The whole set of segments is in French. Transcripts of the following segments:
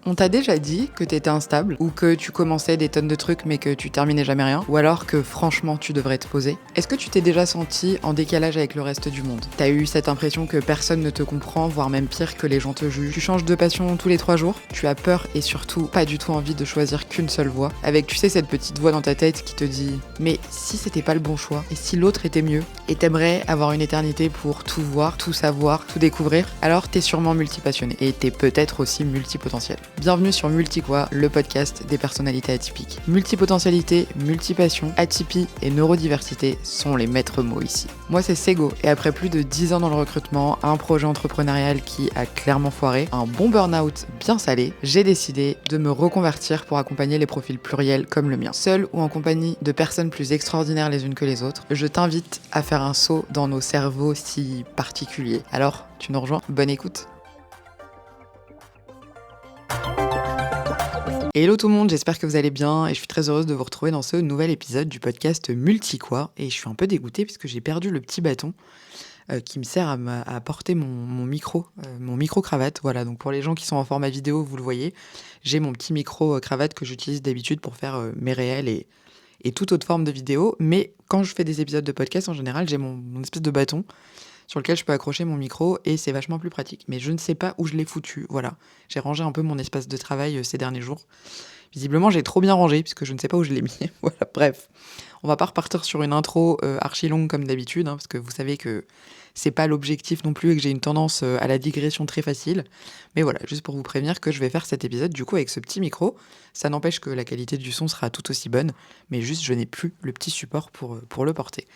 On t'a déjà dit que t'étais instable, ou que tu commençais des tonnes de trucs mais que tu terminais jamais rien, ou alors que franchement tu devrais te poser? Est-ce que tu t'es déjà senti en décalage avec le reste du monde? T'as eu cette impression que personne ne te comprend, voire même pire, que les gens te jugent? Tu changes de passion tous les 3 jours? Tu as peur et surtout pas du tout envie de choisir qu'une seule voie? Avec, tu sais, cette petite voix dans ta tête qui te dit « Mais si c'était pas le bon choix? Et si l'autre était mieux ?» Et t'aimerais avoir une éternité pour tout voir, tout savoir, tout découvrir? Alors t'es sûrement multipassionné, et t'es peut-être aussi multipotentiel. Bienvenue sur Multiquoi, le podcast des personnalités atypiques. Multipotentialité, multipassion, atypie et neurodiversité sont les maîtres mots ici. Moi c'est Sego, et après plus de 10 ans dans le recrutement, un projet entrepreneurial qui a clairement foiré, un bon burn-out bien salé, j'ai décidé de me reconvertir pour accompagner les profils pluriels comme le mien. Seul ou en compagnie de personnes plus extraordinaires les unes que les autres, je t'invite à faire un saut dans nos cerveaux si particuliers. Alors, tu nous rejoins? Bonne écoute! Hello tout le monde, j'espère que vous allez bien et je suis très heureuse de vous retrouver dans ce nouvel épisode du podcast Multiquoi. Et je suis un peu dégoûtée puisque j'ai perdu le petit bâton qui me sert à porter mon micro cravate. Voilà, donc pour les gens qui sont en format vidéo, vous le voyez, j'ai mon petit micro cravate que j'utilise d'habitude pour faire mes réels et toute autre forme de vidéo. Mais quand je fais des épisodes de podcast, en général, j'ai mon espèce de bâton sur lequel je peux accrocher mon micro et c'est vachement plus pratique. Mais je ne sais pas où je l'ai foutu, voilà. J'ai rangé un peu mon espace de travail ces derniers jours. Visiblement, j'ai trop bien rangé puisque je ne sais pas où je l'ai mis. Voilà, bref. On va pas repartir sur une intro archi longue comme d'habitude, parce que vous savez que c'est pas l'objectif non plus et que j'ai une tendance à la digression très facile. Mais voilà, juste pour vous prévenir que je vais faire cet épisode du coup avec ce petit micro. Ça n'empêche que la qualité du son sera tout aussi bonne, mais juste je n'ai plus le petit support pour le porter.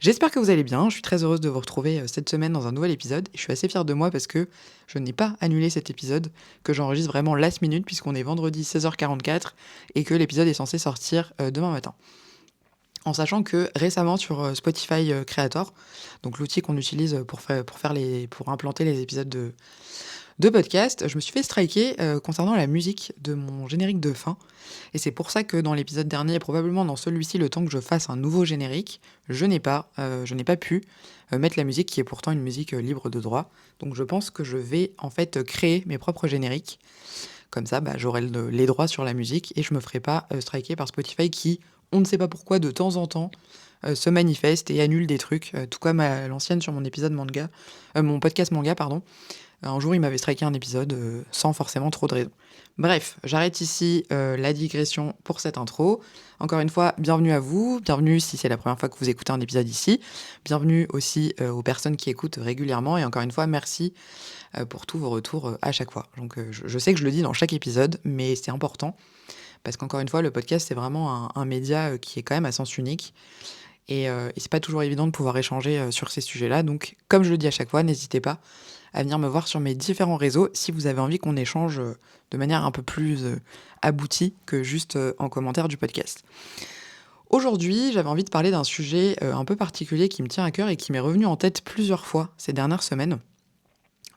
J'espère que vous allez bien, je suis très heureuse de vous retrouver cette semaine dans un nouvel épisode. Et je suis assez fière de moi parce que je n'ai pas annulé cet épisode, que j'enregistre vraiment last minute puisqu'on est vendredi 16h44 et que l'épisode est censé sortir demain matin. En sachant que récemment sur Spotify Creator, donc l'outil qu'on utilise pour implanter les épisodes de podcast, je me suis fait striker concernant la musique de mon générique de fin. Et c'est pour ça que dans l'épisode dernier, et probablement dans celui-ci, le temps que je fasse un nouveau générique, je n'ai pas pu mettre la musique qui est pourtant une musique libre de droit. Donc je pense que je vais en fait créer mes propres génériques. Comme ça, j'aurai les droits sur la musique et je me ferai pas striker par Spotify qui, on ne sait pas pourquoi, de temps en temps, se manifeste et annule des trucs, tout comme à l'ancienne sur mon épisode manga, mon podcast manga, pardon. Un jour, il m'avait striké un épisode sans forcément trop de raison. Bref, j'arrête ici la digression pour cette intro. Encore une fois, bienvenue à vous, bienvenue si c'est la première fois que vous écoutez un épisode ici, bienvenue aussi aux personnes qui écoutent régulièrement, et encore une fois, merci pour tous vos retours à chaque fois. Donc je sais que je le dis dans chaque épisode, mais c'est important, parce qu'encore une fois, le podcast, c'est vraiment un média qui est quand même à sens unique, et c'est pas toujours évident de pouvoir échanger sur ces sujets-là. Donc, comme je le dis à chaque fois, n'hésitez pas à venir me voir sur mes différents réseaux si vous avez envie qu'on échange de manière un peu plus aboutie que juste en commentaire du podcast. Aujourd'hui, j'avais envie de parler d'un sujet un peu particulier qui me tient à cœur et qui m'est revenu en tête plusieurs fois ces dernières semaines,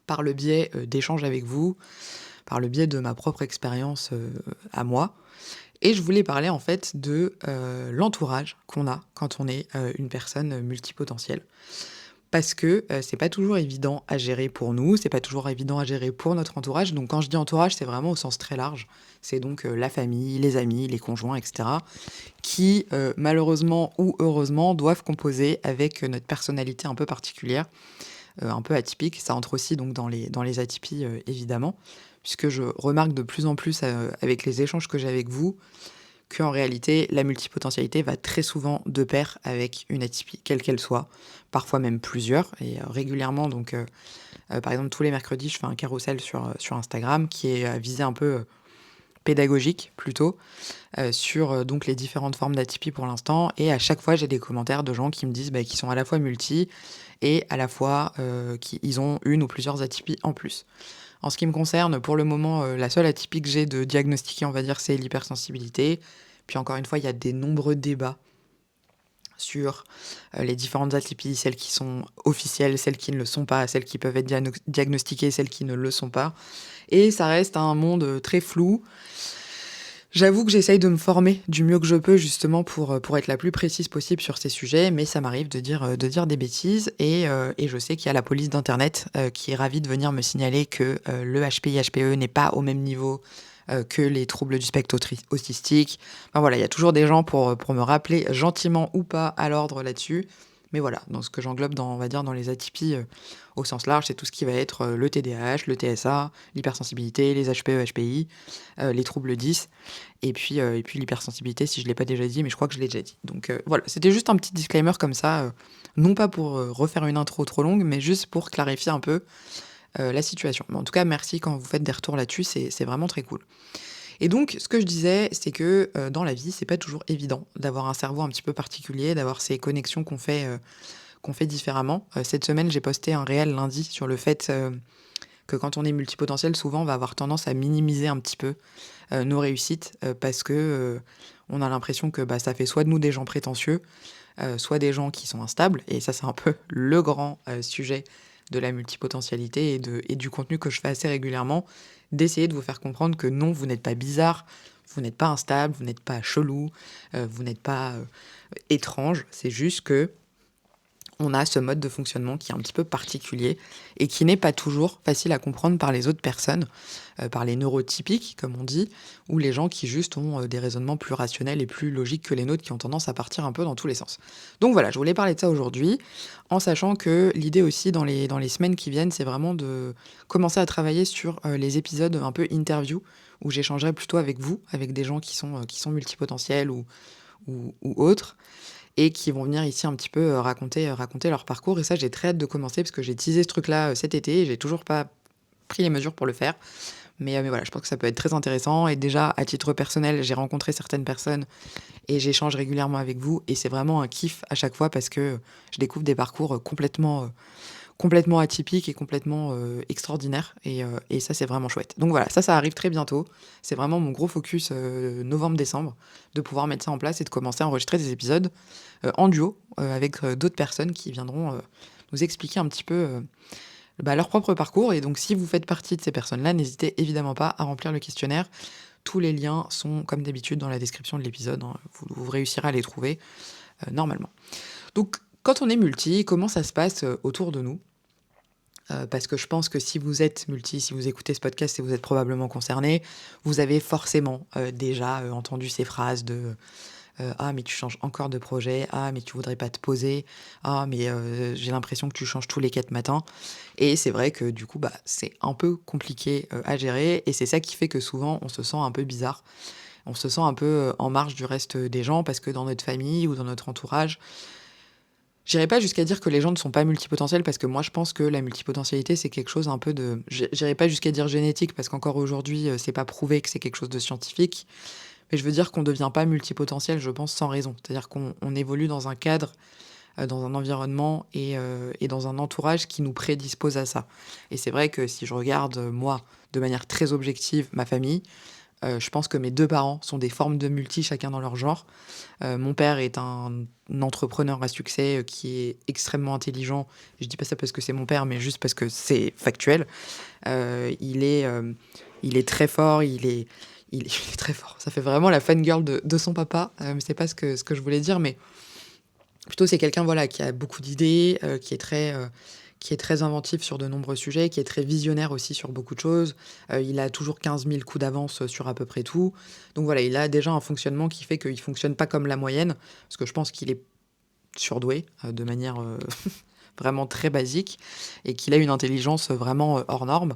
par le biais d'échanges avec vous, par le biais de ma propre expérience à moi. Et je voulais parler en fait de l'entourage qu'on a quand on est une personne multipotentielle. Parce que c'est pas toujours évident à gérer pour nous, c'est pas toujours évident à gérer pour notre entourage. Donc quand je dis entourage, c'est vraiment au sens très large. C'est donc la famille, les amis, les conjoints, etc. qui, malheureusement ou heureusement, doivent composer avec notre personnalité un peu particulière, un peu atypique. Ça entre aussi donc dans les atypies, évidemment, puisque je remarque de plus en plus avec les échanges que j'ai avec vous, qu'en réalité, la multipotentialité va très souvent de pair avec une atypie, quelle qu'elle soit, parfois même plusieurs, et régulièrement, donc par exemple tous les mercredis, je fais un carrousel sur Instagram qui est à visée un peu pédagogique plutôt, sur donc les différentes formes d'atypie pour l'instant, et à chaque fois j'ai des commentaires de gens qui me disent qu'ils sont à la fois multi, et à la fois qu'ils ont une ou plusieurs atypies en plus. En ce qui me concerne, pour le moment, la seule atypie que j'ai de diagnostiquer, on va dire, c'est l'hypersensibilité. Puis encore une fois, il y a des nombreux débats sur les différentes atypies, celles qui sont officielles, celles qui ne le sont pas, celles qui peuvent être diagnostiquées, celles qui ne le sont pas. Et ça reste un monde très flou. J'avoue que j'essaye de me former du mieux que je peux justement pour être la plus précise possible sur ces sujets, mais ça m'arrive de dire des bêtises, et je sais qu'il y a la police d'internet qui est ravie de venir me signaler que le HPI-HPE n'est pas au même niveau que les troubles du spectre autistique. Enfin voilà, il y a toujours des gens pour me rappeler gentiment ou pas à l'ordre là-dessus. Mais voilà, dans ce que j'englobe on va dire dans les atypies au sens large, c'est tout ce qui va être le TDAH, le TSA, l'hypersensibilité, les HPE, HPI, les troubles 10, et puis l'hypersensibilité, si je ne l'ai pas déjà dit, mais je crois que je l'ai déjà dit. Donc voilà, c'était juste un petit disclaimer comme ça, non pas pour refaire une intro trop longue, mais juste pour clarifier un peu la situation. Mais en tout cas, merci quand vous faites des retours là-dessus, c'est vraiment très cool. Et donc, ce que je disais, c'est que dans la vie, c'est pas toujours évident d'avoir un cerveau un petit peu particulier, d'avoir ces connexions qu'on fait différemment. Cette semaine, j'ai posté un réel lundi sur le fait que quand on est multipotentiel, souvent, on va avoir tendance à minimiser un petit peu nos réussites parce que on a l'impression que ça fait soit de nous des gens prétentieux, soit des gens qui sont instables. Et ça, c'est un peu le grand sujet de la multipotentialité et du contenu que je fais assez régulièrement, d'essayer de vous faire comprendre que non, vous n'êtes pas bizarre, vous n'êtes pas instable, vous n'êtes pas chelou, vous n'êtes pas étrange. C'est juste que on a ce mode de fonctionnement qui est un petit peu particulier et qui n'est pas toujours facile à comprendre par les autres personnes, par les neurotypiques, comme on dit, ou les gens qui juste ont des raisonnements plus rationnels et plus logiques que les nôtres, qui ont tendance à partir un peu dans tous les sens. Donc voilà, je voulais parler de ça aujourd'hui, en sachant que l'idée aussi dans les semaines qui viennent, c'est vraiment de commencer à travailler sur les épisodes un peu interview, où j'échangerai plutôt avec vous, avec des gens qui sont multipotentiels ou autres, et qui vont venir ici un petit peu raconter leur parcours. Et ça, j'ai très hâte de commencer parce que j'ai teasé ce truc-là cet été et j'ai toujours pas pris les mesures pour le faire. Mais voilà, je pense que ça peut être très intéressant. Et déjà, à titre personnel, j'ai rencontré certaines personnes et j'échange régulièrement avec vous. Et c'est vraiment un kiff à chaque fois parce que je découvre des parcours complètement atypiques et complètement extraordinaires. Et ça, c'est vraiment chouette. Donc voilà, ça arrive très bientôt. C'est vraiment mon gros focus novembre-décembre, de pouvoir mettre ça en place et de commencer à enregistrer des épisodes en duo avec d'autres personnes qui viendront nous expliquer un petit peu leur propre parcours. Et donc, si vous faites partie de ces personnes-là, n'hésitez évidemment pas à remplir le questionnaire. Tous les liens sont, comme d'habitude, dans la description de l'épisode. Hein. Vous réussirez à les trouver normalement. Donc, quand on est multi, comment ça se passe autour de nous ? Parce que je pense que si vous êtes multi, si vous écoutez ce podcast et vous êtes probablement concerné, vous avez forcément déjà entendu ces phrases de ah, mais tu changes encore de projet. Ah, mais tu voudrais pas te poser. Ah, mais j'ai l'impression que tu changes tous les 4 matins. Et c'est vrai que du coup, c'est un peu compliqué à gérer. Et c'est ça qui fait que souvent, on se sent un peu bizarre. On se sent un peu en marge du reste des gens parce que dans notre famille ou dans notre entourage, j'irai pas jusqu'à dire que les gens ne sont pas multipotentiels parce que moi, je pense que la multipotentialité, c'est quelque chose un peu de... J'irai pas jusqu'à dire génétique parce qu'encore aujourd'hui, c'est pas prouvé que c'est quelque chose de scientifique. Mais je veux dire qu'on ne devient pas multipotentiel, je pense, sans raison. C'est-à-dire qu'on évolue dans un cadre, dans un environnement et dans un entourage qui nous prédispose à ça. Et c'est vrai que si je regarde, moi, de manière très objective, ma famille, je pense que mes 2 parents sont des formes de multi, chacun dans leur genre. Mon père est un entrepreneur à succès qui est extrêmement intelligent. Je dis pas ça parce que c'est mon père, mais juste parce que c'est factuel. Il est très fort, il est très fort. Ça fait vraiment la fangirl de son papa. Mais c'est pas ce que je voulais dire, mais plutôt c'est quelqu'un voilà, qui a beaucoup d'idées, qui est très inventif sur de nombreux sujets, qui est très visionnaire aussi sur beaucoup de choses. Il a toujours 15 000 coups d'avance sur à peu près tout. Donc voilà, il a déjà un fonctionnement qui fait qu'il ne fonctionne pas comme la moyenne, parce que je pense qu'il est surdoué de manière vraiment très basique, et qu'il a une intelligence vraiment hors norme.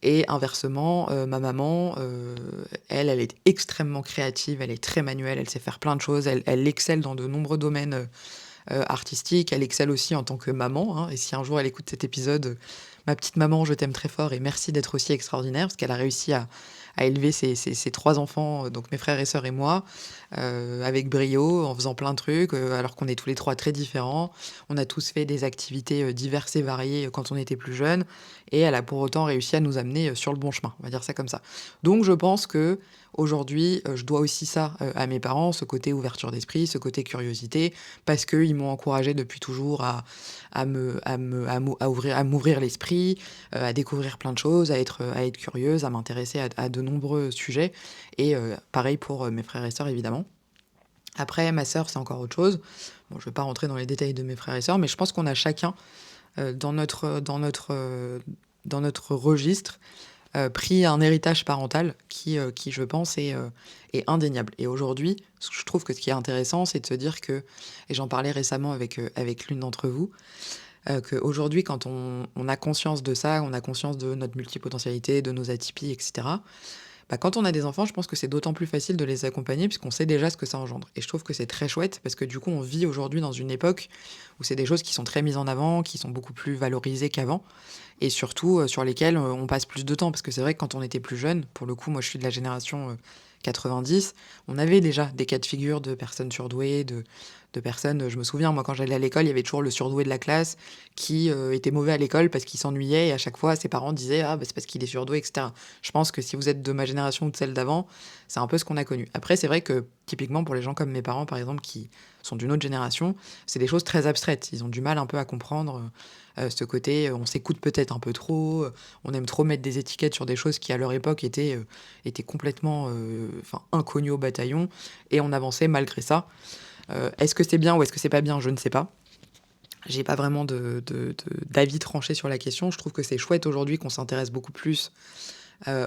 Et inversement, ma maman, elle est extrêmement créative, elle est très manuelle, elle sait faire plein de choses, elle excelle dans de nombreux domaines artistiques, elle excelle aussi en tant que maman, hein. Et si un jour elle écoute cet épisode, ma petite maman, je t'aime très fort et merci d'être aussi extraordinaire, parce qu'elle a réussi à élever ses 3 enfants, donc mes frères et sœurs et moi, avec brio, en faisant plein de trucs, alors qu'on est tous les 3 très différents. On a tous fait des activités diverses et variées quand on était plus jeunes, et elle a pour autant réussi à nous amener sur le bon chemin, on va dire ça comme ça. Donc je pense que aujourd'hui, je dois aussi ça à mes parents, ce côté ouverture d'esprit, ce côté curiosité, parce qu'ils m'ont encouragé depuis toujours à m'ouvrir l'esprit, à découvrir plein de choses, à être curieuse, à m'intéresser à de nombreux sujets. Et pareil pour mes frères et sœurs, évidemment. Après, ma sœur, c'est encore autre chose. Bon, je ne vais pas rentrer dans les détails de mes frères et sœurs, mais je pense qu'on a chacun dans notre registre pris un héritage parental qui je pense est indéniable et aujourd'hui, je trouve que ce qui est intéressant, c'est de se dire que et j'en parlais récemment avec l'une d'entre vous, qu'aujourd'hui quand on a conscience de ça, on a conscience de notre multipotentialité, de nos atypies et cetera, bah, quand on a des enfants, je pense que c'est d'autant plus facile de les accompagner puisqu'on sait déjà ce que ça engendre. Et je trouve que c'est très chouette parce que du coup, on vit aujourd'hui dans une époque où c'est des choses qui sont très mises en avant, qui sont beaucoup plus valorisées qu'avant et surtout sur lesquelles on passe plus de temps. Parce que c'est vrai que quand on était plus jeune, pour le coup, moi je suis de la génération 90, on avait déjà des cas de figure de personnes surdouées, de personnes, je me souviens, moi quand j'allais à l'école, il y avait toujours le surdoué de la classe qui était mauvais à l'école parce qu'il s'ennuyait et à chaque fois ses parents disaient ah bah, c'est parce qu'il est surdoué, etc. Je pense que si vous êtes de ma génération ou de celle d'avant, c'est un peu ce qu'on a connu. Après, c'est vrai que typiquement pour les gens comme mes parents, par exemple, qui sont d'une autre génération, c'est des choses très abstraites. Ils ont du mal un peu à comprendre ce côté, on s'écoute peut-être un peu trop, on aime trop mettre des étiquettes sur des choses qui à leur époque étaient complètement inconnues au bataillon et on avançait malgré ça. Est-ce que c'est bien ou est-ce que c'est pas bien? Je ne sais pas. J'ai pas vraiment d'avis tranché sur la question. Je trouve que c'est chouette aujourd'hui qu'on s'intéresse beaucoup plus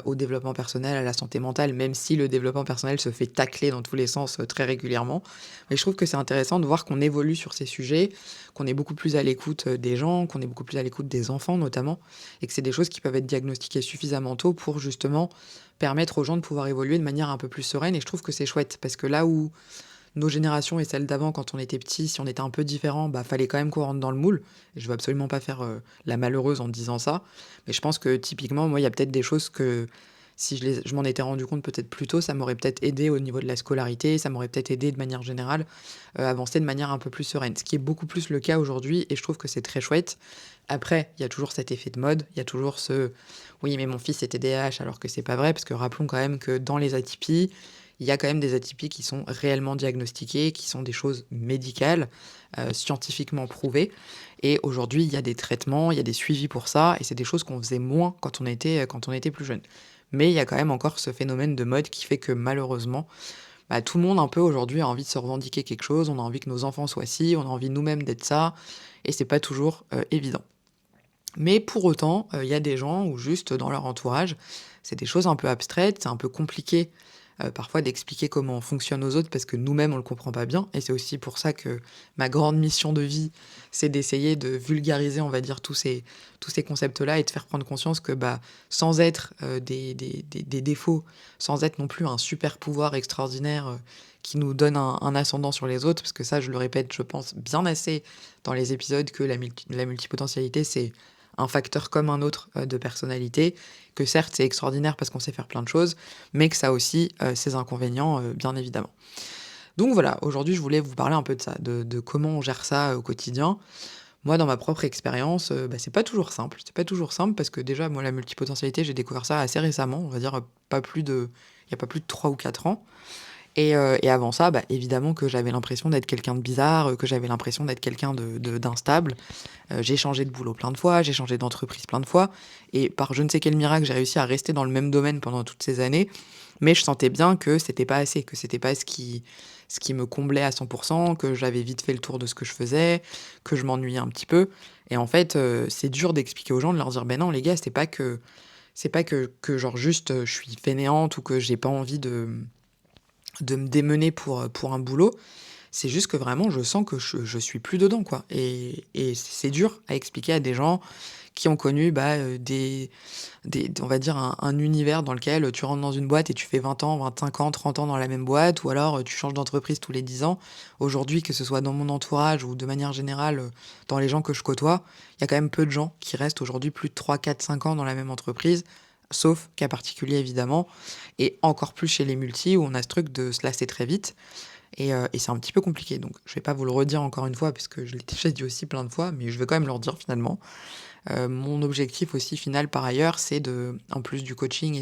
au développement personnel, à la santé mentale, même si le développement personnel se fait tacler dans tous les sens très régulièrement. Mais je trouve que c'est intéressant de voir qu'on évolue sur ces sujets, qu'on est beaucoup plus à l'écoute des gens, qu'on est beaucoup plus à l'écoute des enfants notamment, et que c'est des choses qui peuvent être diagnostiquées suffisamment tôt pour justement permettre aux gens de pouvoir évoluer de manière un peu plus sereine. Et je trouve que c'est chouette, parce que là où nos générations et celles d'avant, quand on était petit, si on était un peu différent, bah, fallait quand même qu'on rentre dans le moule. Et je veux absolument pas faire la malheureuse en disant ça. Mais je pense que typiquement, moi, il y a peut-être des choses que si je m'en étais rendu compte peut-être plus tôt, ça m'aurait peut-être aidé au niveau de la scolarité, ça m'aurait peut-être aidé de manière générale à avancer de manière un peu plus sereine. Ce qui est beaucoup plus le cas aujourd'hui et je trouve que c'est très chouette. Après, il y a toujours cet effet de mode, il y a toujours ce oui, mais mon fils est TDAH alors que c'est pas vrai, parce que rappelons quand même que dans les atypies, il y a quand même des atypies qui sont réellement diagnostiquées, qui sont des choses médicales, scientifiquement prouvées. Et aujourd'hui, il y a des traitements, il y a des suivis pour ça, et c'est des choses qu'on faisait moins quand on était plus jeune. Mais il y a quand même encore ce phénomène de mode qui fait que malheureusement, bah, tout le monde un peu aujourd'hui a envie de se revendiquer quelque chose, on a envie que nos enfants soient ci, on a envie nous-mêmes d'être ça, et c'est pas toujours évident. Mais pour autant, il y a des gens où juste dans leur entourage, c'est des choses un peu abstraites, c'est un peu compliqué, parfois d'expliquer comment on fonctionne aux autres parce que nous-mêmes on le comprend pas bien et c'est aussi pour ça que ma grande mission de vie, c'est d'essayer de vulgariser, on va dire, tous ces concepts-là et de faire prendre conscience que, bah, sans être, des défauts, sans être non plus un super pouvoir extraordinaire, qui nous donne un ascendant sur les autres, parce que ça je le répète, je pense bien assez dans les épisodes que la multipotentialité, c'est un facteur comme un autre, de personnalité, que certes c'est extraordinaire parce qu'on sait faire plein de choses, mais que ça a aussi, ses inconvénients, bien évidemment. Donc voilà, aujourd'hui je voulais vous parler un peu de ça, de comment on gère ça, au quotidien. Moi dans ma propre expérience, bah, c'est pas toujours simple parce que déjà moi la multipotentialité j'ai découvert ça assez récemment, on va dire, il y a pas plus de 3 ou 4 ans. Et avant ça, bah, évidemment que j'avais l'impression d'être quelqu'un de bizarre, que j'avais l'impression d'être quelqu'un d'instable. J'ai changé de boulot plein de fois, j'ai changé d'entreprise plein de fois et par je ne sais quel miracle, j'ai réussi à rester dans le même domaine pendant toutes ces années. Mais je sentais bien que c'était pas assez, que c'était pas ce qui me comblait à 100, que j'avais vite fait le tour de ce que je faisais, que je m'ennuyais un petit peu. Et en fait, c'est dur d'expliquer aux gens, de leur dire: «Beh non les gars, c'est pas que genre juste, je suis fainéante ou que j'ai pas envie de me démener pour un boulot. C'est juste que vraiment je sens que je suis plus dedans, quoi et c'est dur à expliquer à des gens qui ont connu, bah, des on va dire un univers dans lequel, tu rentres dans une boîte et tu fais 20 ans, 25 ans, 30 ans dans la même boîte ou alors, tu changes d'entreprise tous les 10 ans. Aujourd'hui, que ce soit dans mon entourage ou de manière générale, dans les gens que je côtoie, il y a quand même peu de gens qui restent aujourd'hui plus de 3, 4, 5 ans dans la même entreprise, sauf cas particulier évidemment et encore plus chez les multis où on a ce truc de se lasser très vite et c'est un petit peu compliqué. Donc je vais pas vous le redire encore une fois parce que je l'ai déjà dit aussi plein de fois, mais je vais quand même le redire finalement. Mon objectif aussi final par ailleurs, c'est en plus du coaching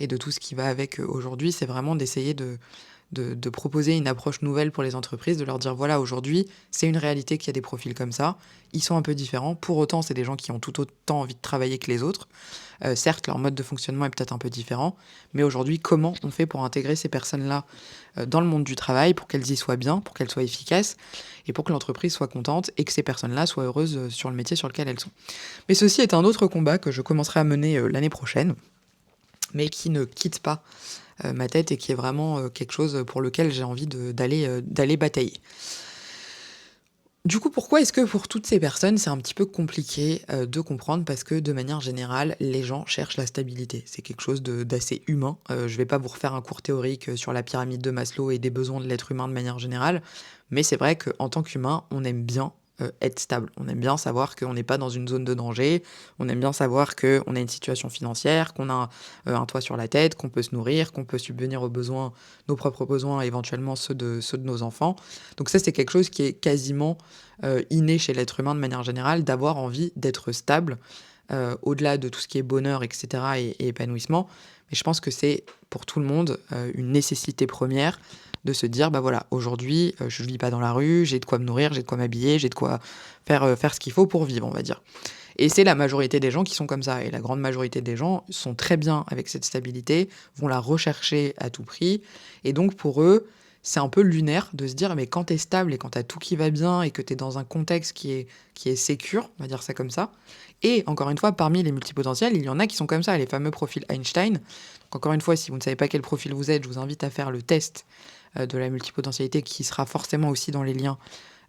et de tout ce qui va avec, aujourd'hui, c'est vraiment d'essayer de proposer une approche nouvelle pour les entreprises, de leur dire: «Voilà, aujourd'hui, c'est une réalité qu'il y a des profils comme ça. Ils sont un peu différents. Pour autant, c'est des gens qui ont tout autant envie de travailler que les autres. Certes, leur mode de fonctionnement est peut-être un peu différent, mais aujourd'hui, comment on fait pour intégrer ces personnes-là, dans le monde du travail, pour qu'elles y soient bien, pour qu'elles soient efficaces et pour que l'entreprise soit contente et que ces personnes-là soient heureuses, sur le métier sur lequel elles sont?» Mais ceci est un autre combat que je commencerai à mener, l'année prochaine. mais qui ne quitte pas ma tête et qui est vraiment quelque chose pour lequel j'ai envie d'aller batailler. Du coup, pourquoi est-ce que pour toutes ces personnes, c'est un petit peu compliqué de comprendre? Parce que de manière générale, les gens cherchent la stabilité. C'est quelque chose d'assez humain. Je vais pas vous refaire un cours théorique sur la pyramide de Maslow et des besoins de l'être humain de manière générale, mais c'est vrai qu'en tant qu'humain, on aime bien être stable. On aime bien savoir qu'on n'est pas dans une zone de danger. On aime bien savoir qu'on a une situation financière, qu'on a un toit sur la tête, qu'on peut se nourrir, qu'on peut subvenir aux besoins, nos propres besoins, éventuellement ceux de nos enfants. Donc ça, c'est quelque chose qui est quasiment inné chez l'être humain de manière générale, d'avoir envie d'être stable, au-delà de tout ce qui est bonheur, etc., et épanouissement. Mais je pense que c'est pour tout le monde une nécessité première de se dire, bah voilà, aujourd'hui, je ne vis pas dans la rue, j'ai de quoi me nourrir, j'ai de quoi m'habiller, j'ai de quoi faire ce qu'il faut pour vivre, on va dire. Et c'est la majorité des gens qui sont comme ça. Et la grande majorité des gens sont très bien avec cette stabilité, vont la rechercher à tout prix. Et donc pour eux, c'est un peu lunaire de se dire, mais quand t'es stable et quand t'as tout qui va bien et que t'es dans un contexte qui est sécure, on va dire ça comme ça. Et encore une fois, parmi les multipotentiels, il y en a qui sont comme ça, les fameux profils Einstein. Donc encore une fois, si vous ne savez pas quel profil vous êtes, je vous invite à faire le test de la multipotentialité qui sera forcément aussi dans les liens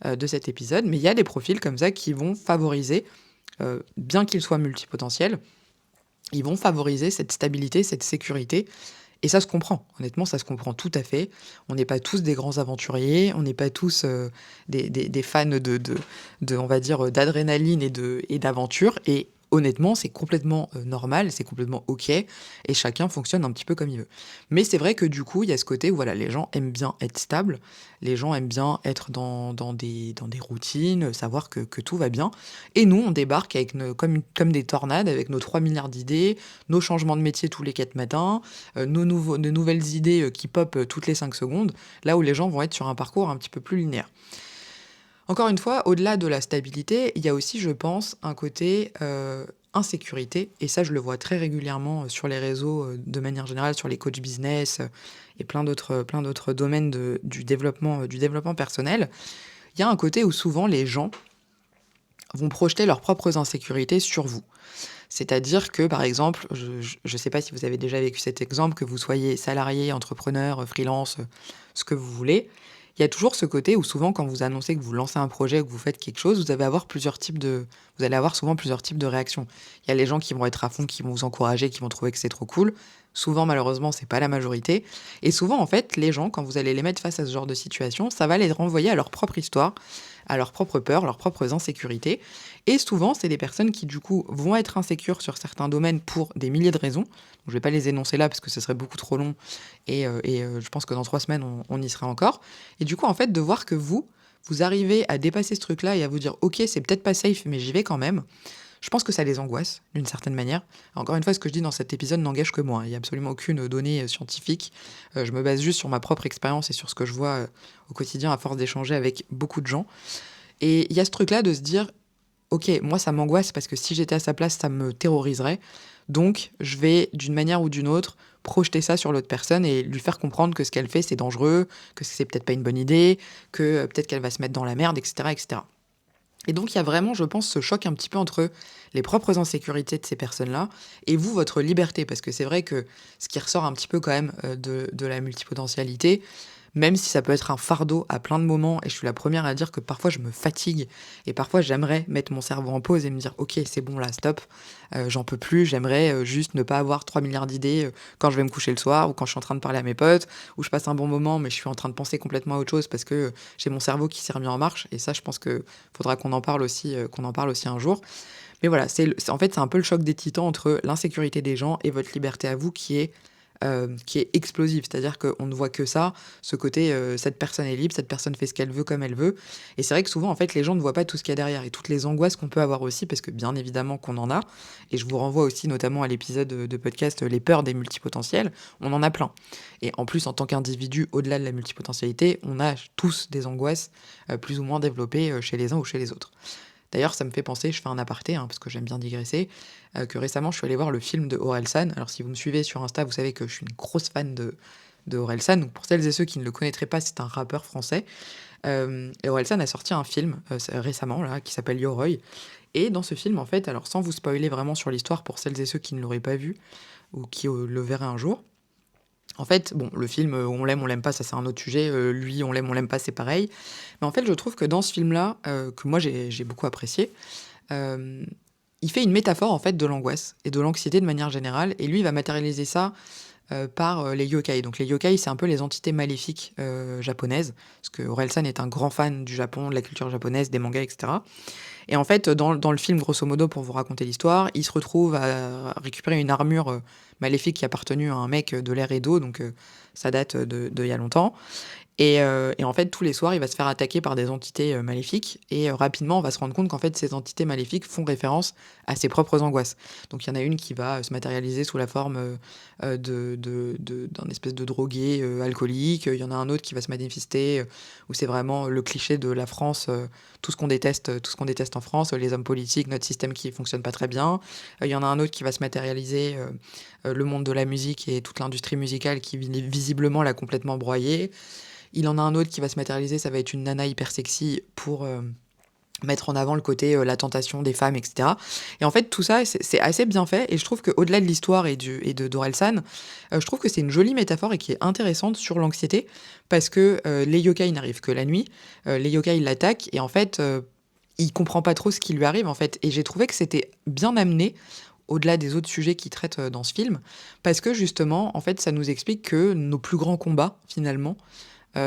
de cet épisode. Mais il y a des profils comme ça qui vont favoriser, bien qu'ils soient multipotentiels, ils vont favoriser cette stabilité, cette sécurité. Et ça se comprend, honnêtement, ça se comprend tout à fait. On n'est pas tous des grands aventuriers, on n'est pas tous des fans on va dire, d'adrénaline et d'aventure. Et honnêtement, c'est complètement normal, c'est complètement OK. Et chacun fonctionne un petit peu comme il veut. Mais c'est vrai que du coup, il y a ce côté où voilà, les gens aiment bien être stables, les gens aiment bien être dans des routines, savoir que tout va bien. Et nous, on débarque avec comme des tornades, avec nos 3 milliards d'idées, nos changements de métier tous les 4 matins, de nouvelles idées qui pop toutes les 5 secondes, là où les gens vont être sur un parcours un petit peu plus linéaire. Encore une fois, au-delà de la stabilité, il y a aussi, je pense, un côté insécurité, et ça je le vois très régulièrement sur les réseaux, de manière générale, sur les coachs business et plein d'autres domaines du développement personnel. Il y a un côté où souvent les gens vont projeter leurs propres insécurités sur vous. C'est-à-dire que, par exemple, je ne sais pas si vous avez déjà vécu cet exemple, que vous soyez salarié, entrepreneur, freelance, ce que vous voulez. Il y a toujours ce côté où souvent, quand vous annoncez que vous lancez un projet, que vous faites quelque chose, vous allez avoir souvent plusieurs types de réactions. Il y a les gens qui vont être à fond, qui vont vous encourager, qui vont trouver que c'est trop cool. Souvent, malheureusement, c'est pas la majorité. Et souvent, en fait, les gens, quand vous allez les mettre face à ce genre de situation, ça va les renvoyer à leur propre histoire, à leurs propres peurs, leurs propres insécurités. Et souvent, c'est des personnes qui, du coup, vont être insécures sur certains domaines pour des milliers de raisons. Donc, je ne vais pas les énoncer là parce que ce serait beaucoup trop long et je pense que dans 3 semaines, on y sera encore. Et du coup, en fait, de voir que vous arrivez à dépasser ce truc-là et à vous dire, ok, c'est peut-être pas safe, mais j'y vais quand même. Je pense que ça les angoisse, d'une certaine manière. Encore une fois, ce que je dis dans cet épisode n'engage que moi. Il n'y a absolument aucune donnée scientifique. Je me base juste sur ma propre expérience et sur ce que je vois au quotidien à force d'échanger avec beaucoup de gens. Et il y a ce truc-là de se dire, ok, moi ça m'angoisse parce que si j'étais à sa place, ça me terroriserait. Donc je vais, d'une manière ou d'une autre, projeter ça sur l'autre personne et lui faire comprendre que ce qu'elle fait, c'est dangereux, que c'est peut-être pas une bonne idée, que peut-être qu'elle va se mettre dans la merde, etc., etc. Et donc, il y a vraiment, je pense, ce choc un petit peu entre les propres insécurités de ces personnes-là et vous, votre liberté. Parce que c'est vrai que ce qui ressort un petit peu quand même de la multipotentialité, même si ça peut être un fardeau à plein de moments, et je suis la première à dire que parfois je me fatigue, et parfois j'aimerais mettre mon cerveau en pause et me dire, ok, c'est bon là, stop, j'en peux plus, j'aimerais juste ne pas avoir 3 milliards d'idées quand je vais me coucher le soir, ou quand je suis en train de parler à mes potes, ou je passe un bon moment, mais je suis en train de penser complètement à autre chose parce que j'ai mon cerveau qui s'est remis en marche, et ça, je pense que faudra qu'on en parle aussi un jour. Mais voilà, en fait, c'est un peu le choc des titans entre l'insécurité des gens et votre liberté à vous qui est explosive. C'est-à-dire qu'on ne voit que ça, ce côté, cette personne est libre, cette personne fait ce qu'elle veut comme elle veut. Et c'est vrai que souvent, en fait, les gens ne voient pas tout ce qu'il y a derrière et toutes les angoisses qu'on peut avoir aussi, parce que bien évidemment qu'on en a. Et je vous renvoie aussi notamment à l'épisode de podcast Les peurs des multipotentiels. On en a plein. Et en plus, en tant qu'individu, au-delà de la multipotentialité, on a tous des angoisses plus ou moins développées chez les uns ou chez les autres. D'ailleurs, ça me fait penser, je fais un aparté, hein, parce que j'aime bien digresser, que récemment, je suis allée voir le film de Orelsan. Alors, si vous me suivez sur Insta, vous savez que je suis une grosse fan de Orelsan. Donc, pour celles et ceux qui ne le connaîtraient pas, c'est un rappeur français. Et Orelsan a sorti un film récemment, là, qui s'appelle Yoroi. Et dans ce film, en fait, alors sans vous spoiler vraiment sur l'histoire pour celles et ceux qui ne l'auraient pas vu, ou qui le verrait un jour. En fait, bon, le film, on l'aime pas, ça c'est un autre sujet. Lui, on l'aime pas, c'est pareil. Mais en fait, je trouve que dans ce film-là, que moi j'ai beaucoup apprécié, euh, il fait une métaphore en fait de l'angoisse et de l'anxiété de manière générale. Et lui, il va matérialiser ça par les yokai. Donc les yokai, c'est un peu les entités maléfiques japonaises, parce que Orelsan est un grand fan du Japon, de la culture japonaise, des mangas, etc. Et en fait, dans le film, grosso modo, pour vous raconter l'histoire, il se retrouve à récupérer une armure maléfique qui a appartenu à un mec de l'air et d'eau, donc ça date de il y a longtemps. Et en fait, tous les soirs, il va se faire attaquer par des entités maléfiques. Et rapidement, on va se rendre compte qu'en fait, ces entités maléfiques font référence à ses propres angoisses. Donc, il y en a une qui va se matérialiser sous la forme d'un espèce de drogué alcoolique. Il y en a un autre qui va se manifester où c'est vraiment le cliché de la France, tout ce qu'on déteste en France, les hommes politiques, notre système qui fonctionne pas très bien. Il y en a un autre qui va se matérialiser le monde de la musique et toute l'industrie musicale qui visiblement l'a complètement broyé. Il en a un autre qui va se matérialiser, ça va être une nana hyper sexy pour mettre en avant le côté la tentation des femmes, etc. Et en fait, tout ça, c'est assez bien fait. Et je trouve qu'au-delà de l'histoire et de Dorelsan, je trouve que c'est une jolie métaphore et qui est intéressante sur l'anxiété. Parce que les yokai n'arrivent que la nuit. Les yokai l'attaquent. Et en fait, il comprend pas trop ce qui lui arrive, en fait. Et j'ai trouvé que c'était bien amené au-delà des autres sujets qu'il traite dans ce film, parce que justement, en fait, ça nous explique que nos plus grands combats, finalement,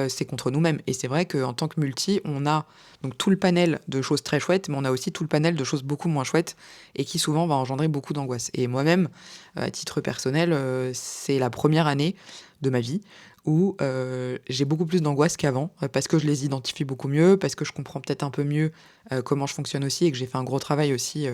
c'est contre nous-mêmes. Et c'est vrai qu'en tant que multi, on a donc tout le panel de choses très chouettes, mais on a aussi tout le panel de choses beaucoup moins chouettes et qui souvent va engendrer beaucoup d'angoisse. Et moi-même, à titre personnel, c'est la première année de ma vie où j'ai beaucoup plus d'angoisse qu'avant, parce que je les identifie beaucoup mieux, parce que je comprends peut-être un peu mieux comment je fonctionne aussi et que j'ai fait un gros travail aussi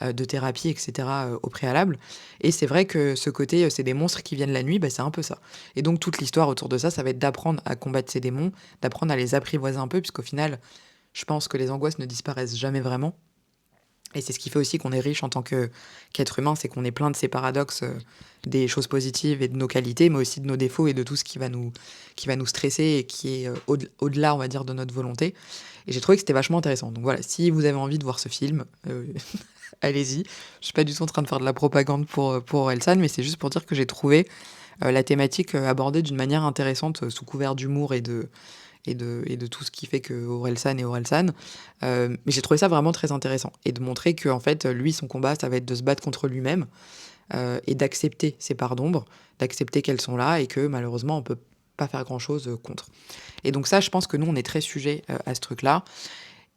de thérapie, etc. Au préalable. Et c'est vrai que ce côté, c'est des monstres qui viennent la nuit, bah, c'est un peu ça. Et donc toute l'histoire autour de ça, ça va être d'apprendre à combattre ces démons, d'apprendre à les apprivoiser un peu, puisqu'au final, je pense que les angoisses ne disparaissent jamais vraiment. Et c'est ce qui fait aussi qu'on est riche en tant qu'être humain, c'est qu'on est plein de ces paradoxes, des choses positives et de nos qualités, mais aussi de nos défauts et de tout ce qui va nous stresser et qui est au-delà, on va dire, de notre volonté. Et j'ai trouvé que c'était vachement intéressant. Donc voilà, si vous avez envie de voir ce film, allez-y. Je suis pas du tout en train de faire de la propagande pour Orelsan, mais c'est juste pour dire que j'ai trouvé la thématique abordée d'une manière intéressante, sous couvert d'humour et de tout ce qui fait que Orelsan est Orelsan. Mais j'ai trouvé ça vraiment très intéressant. Et de montrer que, en fait, lui, son combat, ça va être de se battre contre lui-même et d'accepter ses parts d'ombre, d'accepter qu'elles sont là et que malheureusement, on peut pas faire grand-chose contre. Et donc ça, je pense que nous, on est très sujet à ce truc-là.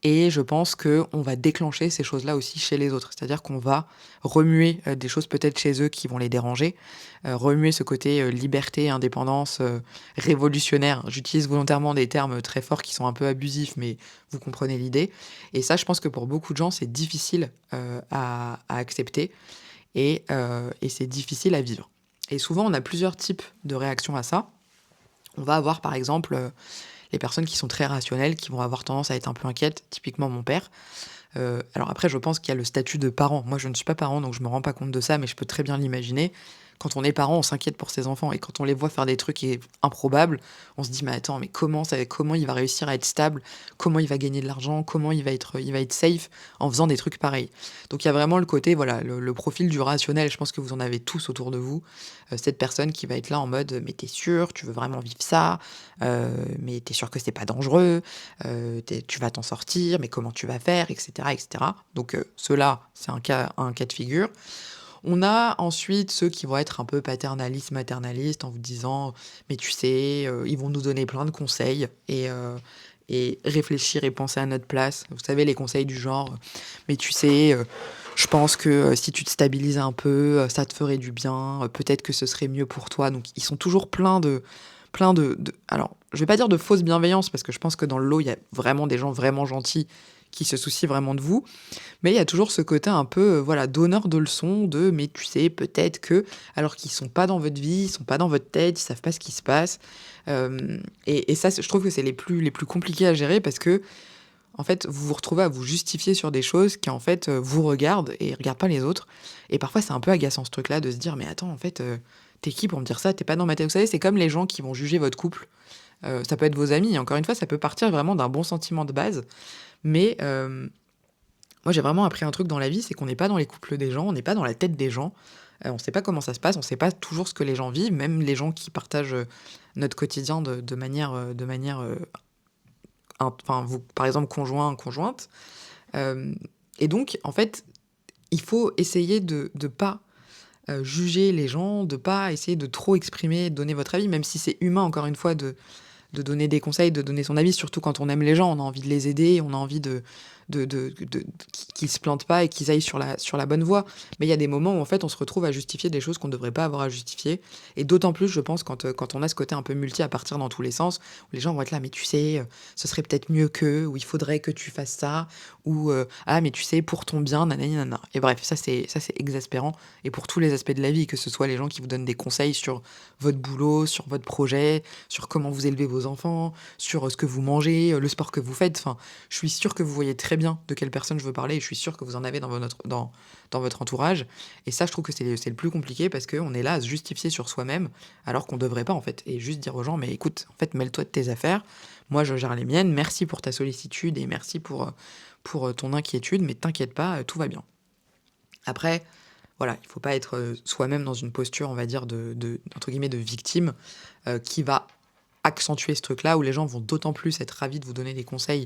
Et je pense qu'on va déclencher ces choses-là aussi chez les autres. C'est-à-dire qu'on va remuer des choses peut-être chez eux qui vont les déranger, remuer ce côté liberté, indépendance, révolutionnaire. J'utilise volontairement des termes très forts qui sont un peu abusifs, mais vous comprenez l'idée. Et ça, je pense que pour beaucoup de gens, c'est difficile à accepter et c'est difficile à vivre. Et souvent, on a plusieurs types de réactions à ça. On va avoir par exemple les personnes qui sont très rationnelles, qui vont avoir tendance à être un peu inquiètes, typiquement mon père. Alors après, je pense qu'il y a le statut de parent. Moi, je ne suis pas parent, donc je me rends pas compte de ça, mais je peux très bien l'imaginer. Quand on est parent, on s'inquiète pour ses enfants. Et quand on les voit faire des trucs improbables, on se dit, mais attends, mais comment il va réussir à être stable? Comment il va gagner de l'argent? Comment il va être safe en faisant des trucs pareils? Donc il y a vraiment le côté, voilà, le profil du rationnel. Je pense que vous en avez tous autour de vous. Cette personne qui va être là en mode, mais t'es sûr? Tu veux vraiment vivre ça? Mais t'es sûr que c'est pas dangereux? Tu vas t'en sortir? Mais comment tu vas faire? Etc. etc. Donc ceux-là, c'est un cas de figure. On a ensuite ceux qui vont être un peu paternalistes, maternalistes, en vous disant, mais tu sais, ils vont nous donner plein de conseils et réfléchir et penser à notre place. Vous savez, les conseils du genre, mais tu sais, je pense que si tu te stabilises un peu, ça te ferait du bien, peut-être que ce serait mieux pour toi. Donc ils sont toujours alors, je vais pas dire de fausse bienveillance, parce que je pense que dans le lot, il y a vraiment des gens vraiment gentils qui se soucient vraiment de vous. Mais il y a toujours ce côté un peu, voilà, donneur de leçons, mais tu sais, peut-être que, alors qu'ils sont pas dans votre vie, ils sont pas dans votre tête, ils savent pas ce qui se passe. Et ça, je trouve que c'est les plus compliqués à gérer parce que, en fait, vous vous retrouvez à vous justifier sur des choses qui, en fait, vous regardent et regardent pas les autres. Et parfois, c'est un peu agaçant ce truc-là de se dire, mais attends, en fait, t'es qui pour me dire ça? T'es pas dans ma tête. Vous savez, c'est comme les gens qui vont juger votre couple. Ça peut être vos amis. Encore une fois, ça peut partir vraiment d'un bon sentiment de base. Mais moi, j'ai vraiment appris un truc dans la vie, c'est qu'on n'est pas dans les couples des gens, on n'est pas dans la tête des gens. On sait pas comment ça se passe, on sait pas toujours ce que les gens vivent, même les gens qui partagent, notre quotidien de manière, enfin vous, par exemple, conjoint, conjointe. Hem et donc en fait, il faut essayer de pas, juger les gens, de pas essayer de trop exprimer, donner votre avis, même si c'est humain encore une fois de donner des conseils, de donner son avis, surtout quand on aime les gens, on a envie de les aider, on a envie de qu'ils se plantent pas et qu'ils aillent sur la bonne voie. Mais il y a des moments où en fait on se retrouve à justifier des choses qu'on ne devrait pas avoir à justifier. Et d'autant plus, je pense, quand on a ce côté un peu multi à partir dans tous les sens, où les gens vont être là, mais tu sais, ce serait peut-être mieux que, ou il faudrait que tu fasses ça, ou ah, mais tu sais, pour ton bien, nanani, nanana. Et bref, ça c'est exaspérant. Et pour tous les aspects de la vie, que ce soit les gens qui vous donnent des conseils sur votre boulot, sur votre projet, sur comment vous élevez vos enfants, sur ce que vous mangez, le sport que vous faites. Enfin, je suis sûre que vous voyez très bien de quelle personne je veux parler et je suis sûre que vous en avez dans votre entourage. Et ça, je trouve que c'est le plus compliqué parce qu'on est là à se justifier sur soi-même alors qu'on devrait pas en fait. Et juste dire aux gens, mais écoute, en fait, mêle-toi de tes affaires. Moi, je gère les miennes. Merci pour ta sollicitude et merci pour ton inquiétude, mais t'inquiète pas, tout va bien. Après, voilà, il faut pas être soi-même dans une posture, on va dire, entre guillemets, de victime qui va accentuer ce truc-là où les gens vont d'autant plus être ravis de vous donner des conseils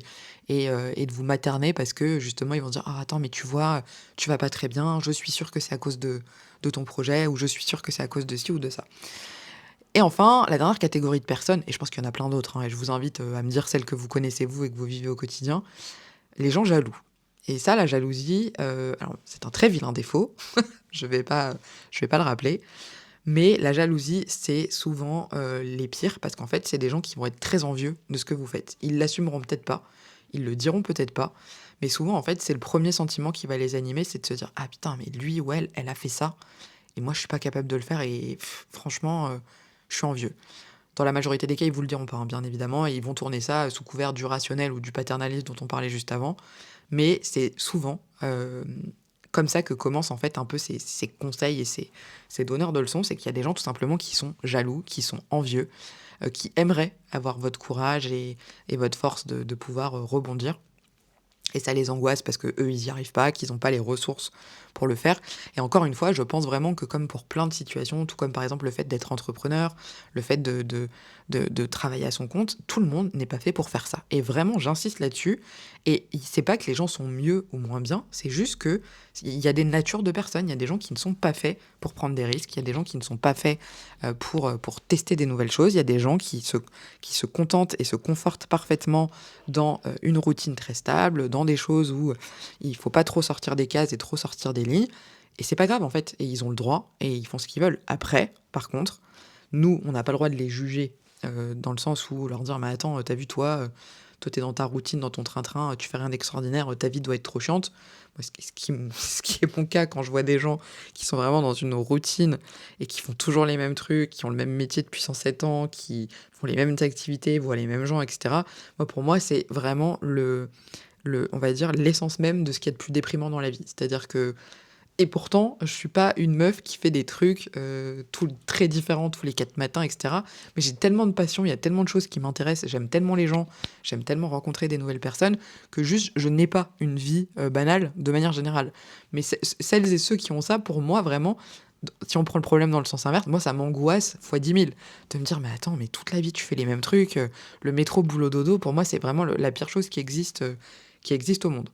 et de vous materner parce que justement ils vont dire ah attends mais tu vois tu vas pas très bien, je suis sûr que c'est à cause de ton projet ou je suis sûr que c'est à cause de ci ou de ça. Et enfin la dernière catégorie de personnes, et je pense qu'il y en a plein d'autres, hein, et je vous invite à me dire celles que vous connaissez vous et que vous vivez au quotidien, les gens jaloux. Et ça, la jalousie, alors c'est un très vilain défaut, je vais pas je vais pas le rappeler, mais la jalousie, c'est souvent, les pires parce qu'en fait, c'est des gens qui vont être très envieux de ce que vous faites. Ils l'assumeront peut-être pas, ils le diront peut-être pas, mais souvent, en fait, c'est le premier sentiment qui va les animer, c'est de se dire: «Ah putain, mais lui ou elle a fait ça et moi je suis pas capable de le faire et franchement, je suis envieux». Dans la majorité des cas, ils vous le diront pas, hein, bien évidemment, et ils vont tourner ça, sous couvert du rationnel ou du paternalisme dont on parlait juste avant. Mais c'est souvent, comme ça que commencent en fait un peu ces conseils et ces donneurs de leçons. C'est qu'il y a des gens tout simplement qui sont jaloux, qui sont envieux, qui aimeraient avoir votre courage et votre force de pouvoir, rebondir. Et ça les angoisse parce qu'eux, ils y arrivent pas, qu'ils ont pas les ressources pour le faire. Et encore une fois, je pense vraiment que comme pour plein de situations, tout comme par exemple le fait d'être entrepreneur, le fait de travailler à son compte, tout le monde n'est pas fait pour faire ça. Et vraiment, j'insiste là-dessus. Et c'est pas que les gens sont mieux ou moins bien, c'est juste que il y a des natures de personnes, il y a des gens qui ne sont pas faits pour prendre des risques, il y a des gens qui ne sont pas faits pour tester des nouvelles choses, il y a des gens qui se contentent et se confortent parfaitement dans une routine très stable, dans des choses où il faut pas trop sortir des cases et trop sortir des lignes. Et c'est pas grave en fait. Et ils ont le droit et ils font ce qu'ils veulent. Après, par contre, nous, on n'a pas le droit de les juger dans le sens où leur dire mais attends, t'as vu toi t'es dans ta routine, dans ton train-train, tu fais rien d'extraordinaire, ta vie doit être trop chiante. Moi, ce qui est mon cas quand je vois des gens qui sont vraiment dans une routine et qui font toujours les mêmes trucs, qui ont le même métier depuis 107 ans, qui font les mêmes activités, voient les mêmes gens, etc. Moi, pour moi, c'est vraiment on va dire, l'essence même de ce qu'il y a de plus déprimant dans la vie. C'est-à-dire que et pourtant, je suis pas une meuf qui fait des trucs, tout très différents tous les 4 matins et cetera. Mais j'ai tellement de passion, il y a tellement de choses qui m'intéressent, j'aime tellement les gens, j'aime tellement rencontrer des nouvelles personnes que juste je n'ai pas une vie, banale de manière générale. Mais celles et ceux qui ont ça, pour moi vraiment, si on prend le problème dans le sens inverse, moi ça m'angoisse fois 10 000 de me dire: «Mais attends, mais toute la vie tu fais les mêmes trucs, le métro boulot dodo», pour moi c'est vraiment la pire chose qui existe au monde.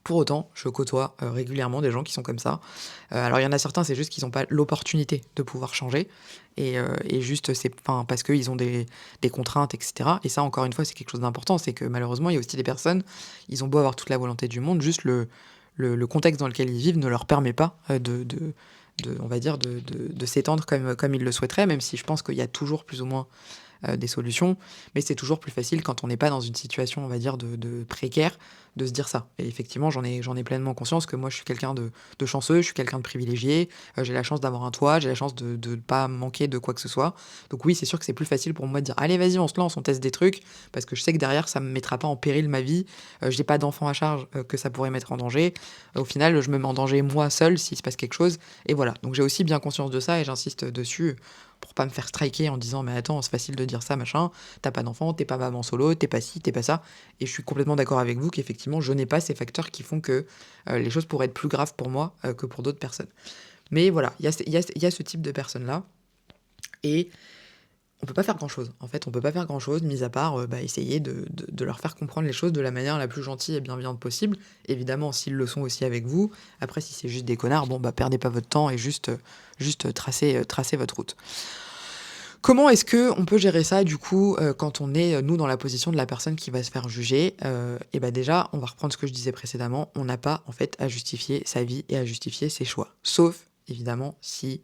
Pour autant, je côtoie, régulièrement des gens qui sont comme ça. Alors il y en a certains, c'est juste qu'ils ont pas l'opportunité de pouvoir changer et juste c'est enfin, parce qu'ils ont des contraintes et cetera, et ça encore une fois, c'est quelque chose d'important. C'est que malheureusement, il y a aussi des personnes, ils ont beau avoir toute la volonté du monde, juste le contexte dans lequel ils vivent ne leur permet pas, de on va dire de s'étendre comme ils le souhaiteraient, même si je pense qu'il y a toujours plus ou moins des solutions. Mais c'est toujours plus facile quand on n'est pas dans une situation, on va dire, de précaire, de se dire ça. Et effectivement, j'en ai pleinement conscience que moi, je suis quelqu'un de chanceux, je suis quelqu'un de privilégié, j'ai la chance d'avoir un toit, j'ai la chance de ne pas manquer de quoi que ce soit. Donc oui, c'est sûr que c'est plus facile pour moi de dire, allez, vas-y, on se lance, on teste des trucs, parce que je sais que derrière, ça me mettra pas en péril ma vie, j'ai pas d'enfants à charge que ça pourrait mettre en danger. Au final, je me mets en danger moi seul s'il se passe quelque chose. Et voilà. Donc j'ai aussi bien conscience de ça et j'insiste dessus pour pas me faire striker en disant mais attends, c'est facile de dire ça, machin, t'as pas d'enfant, t'es pas maman solo, t'es pas ci, t'es pas ça. Et je suis complètement d'accord avec vous qu'effectivement, je n'ai pas ces facteurs qui font que les choses pourraient être plus graves pour moi que pour d'autres personnes. Mais voilà, il y a ce type de personnes-là et on peut pas faire grand-chose. En fait, on peut pas faire grand-chose, mis à part, essayer de leur faire comprendre les choses de la manière la plus gentille et bienveillante possible. Évidemment, s'ils le sont aussi avec vous. Après, si c'est juste des connards, bon, perdez pas votre temps et juste tracez votre route. Comment est-ce que on peut gérer ça, du coup, quand on est, nous, dans la position de la personne qui va se faire juger? Déjà, on va reprendre ce que je disais précédemment, on n'a pas, en fait, à justifier sa vie et à justifier ses choix. Sauf, évidemment, si,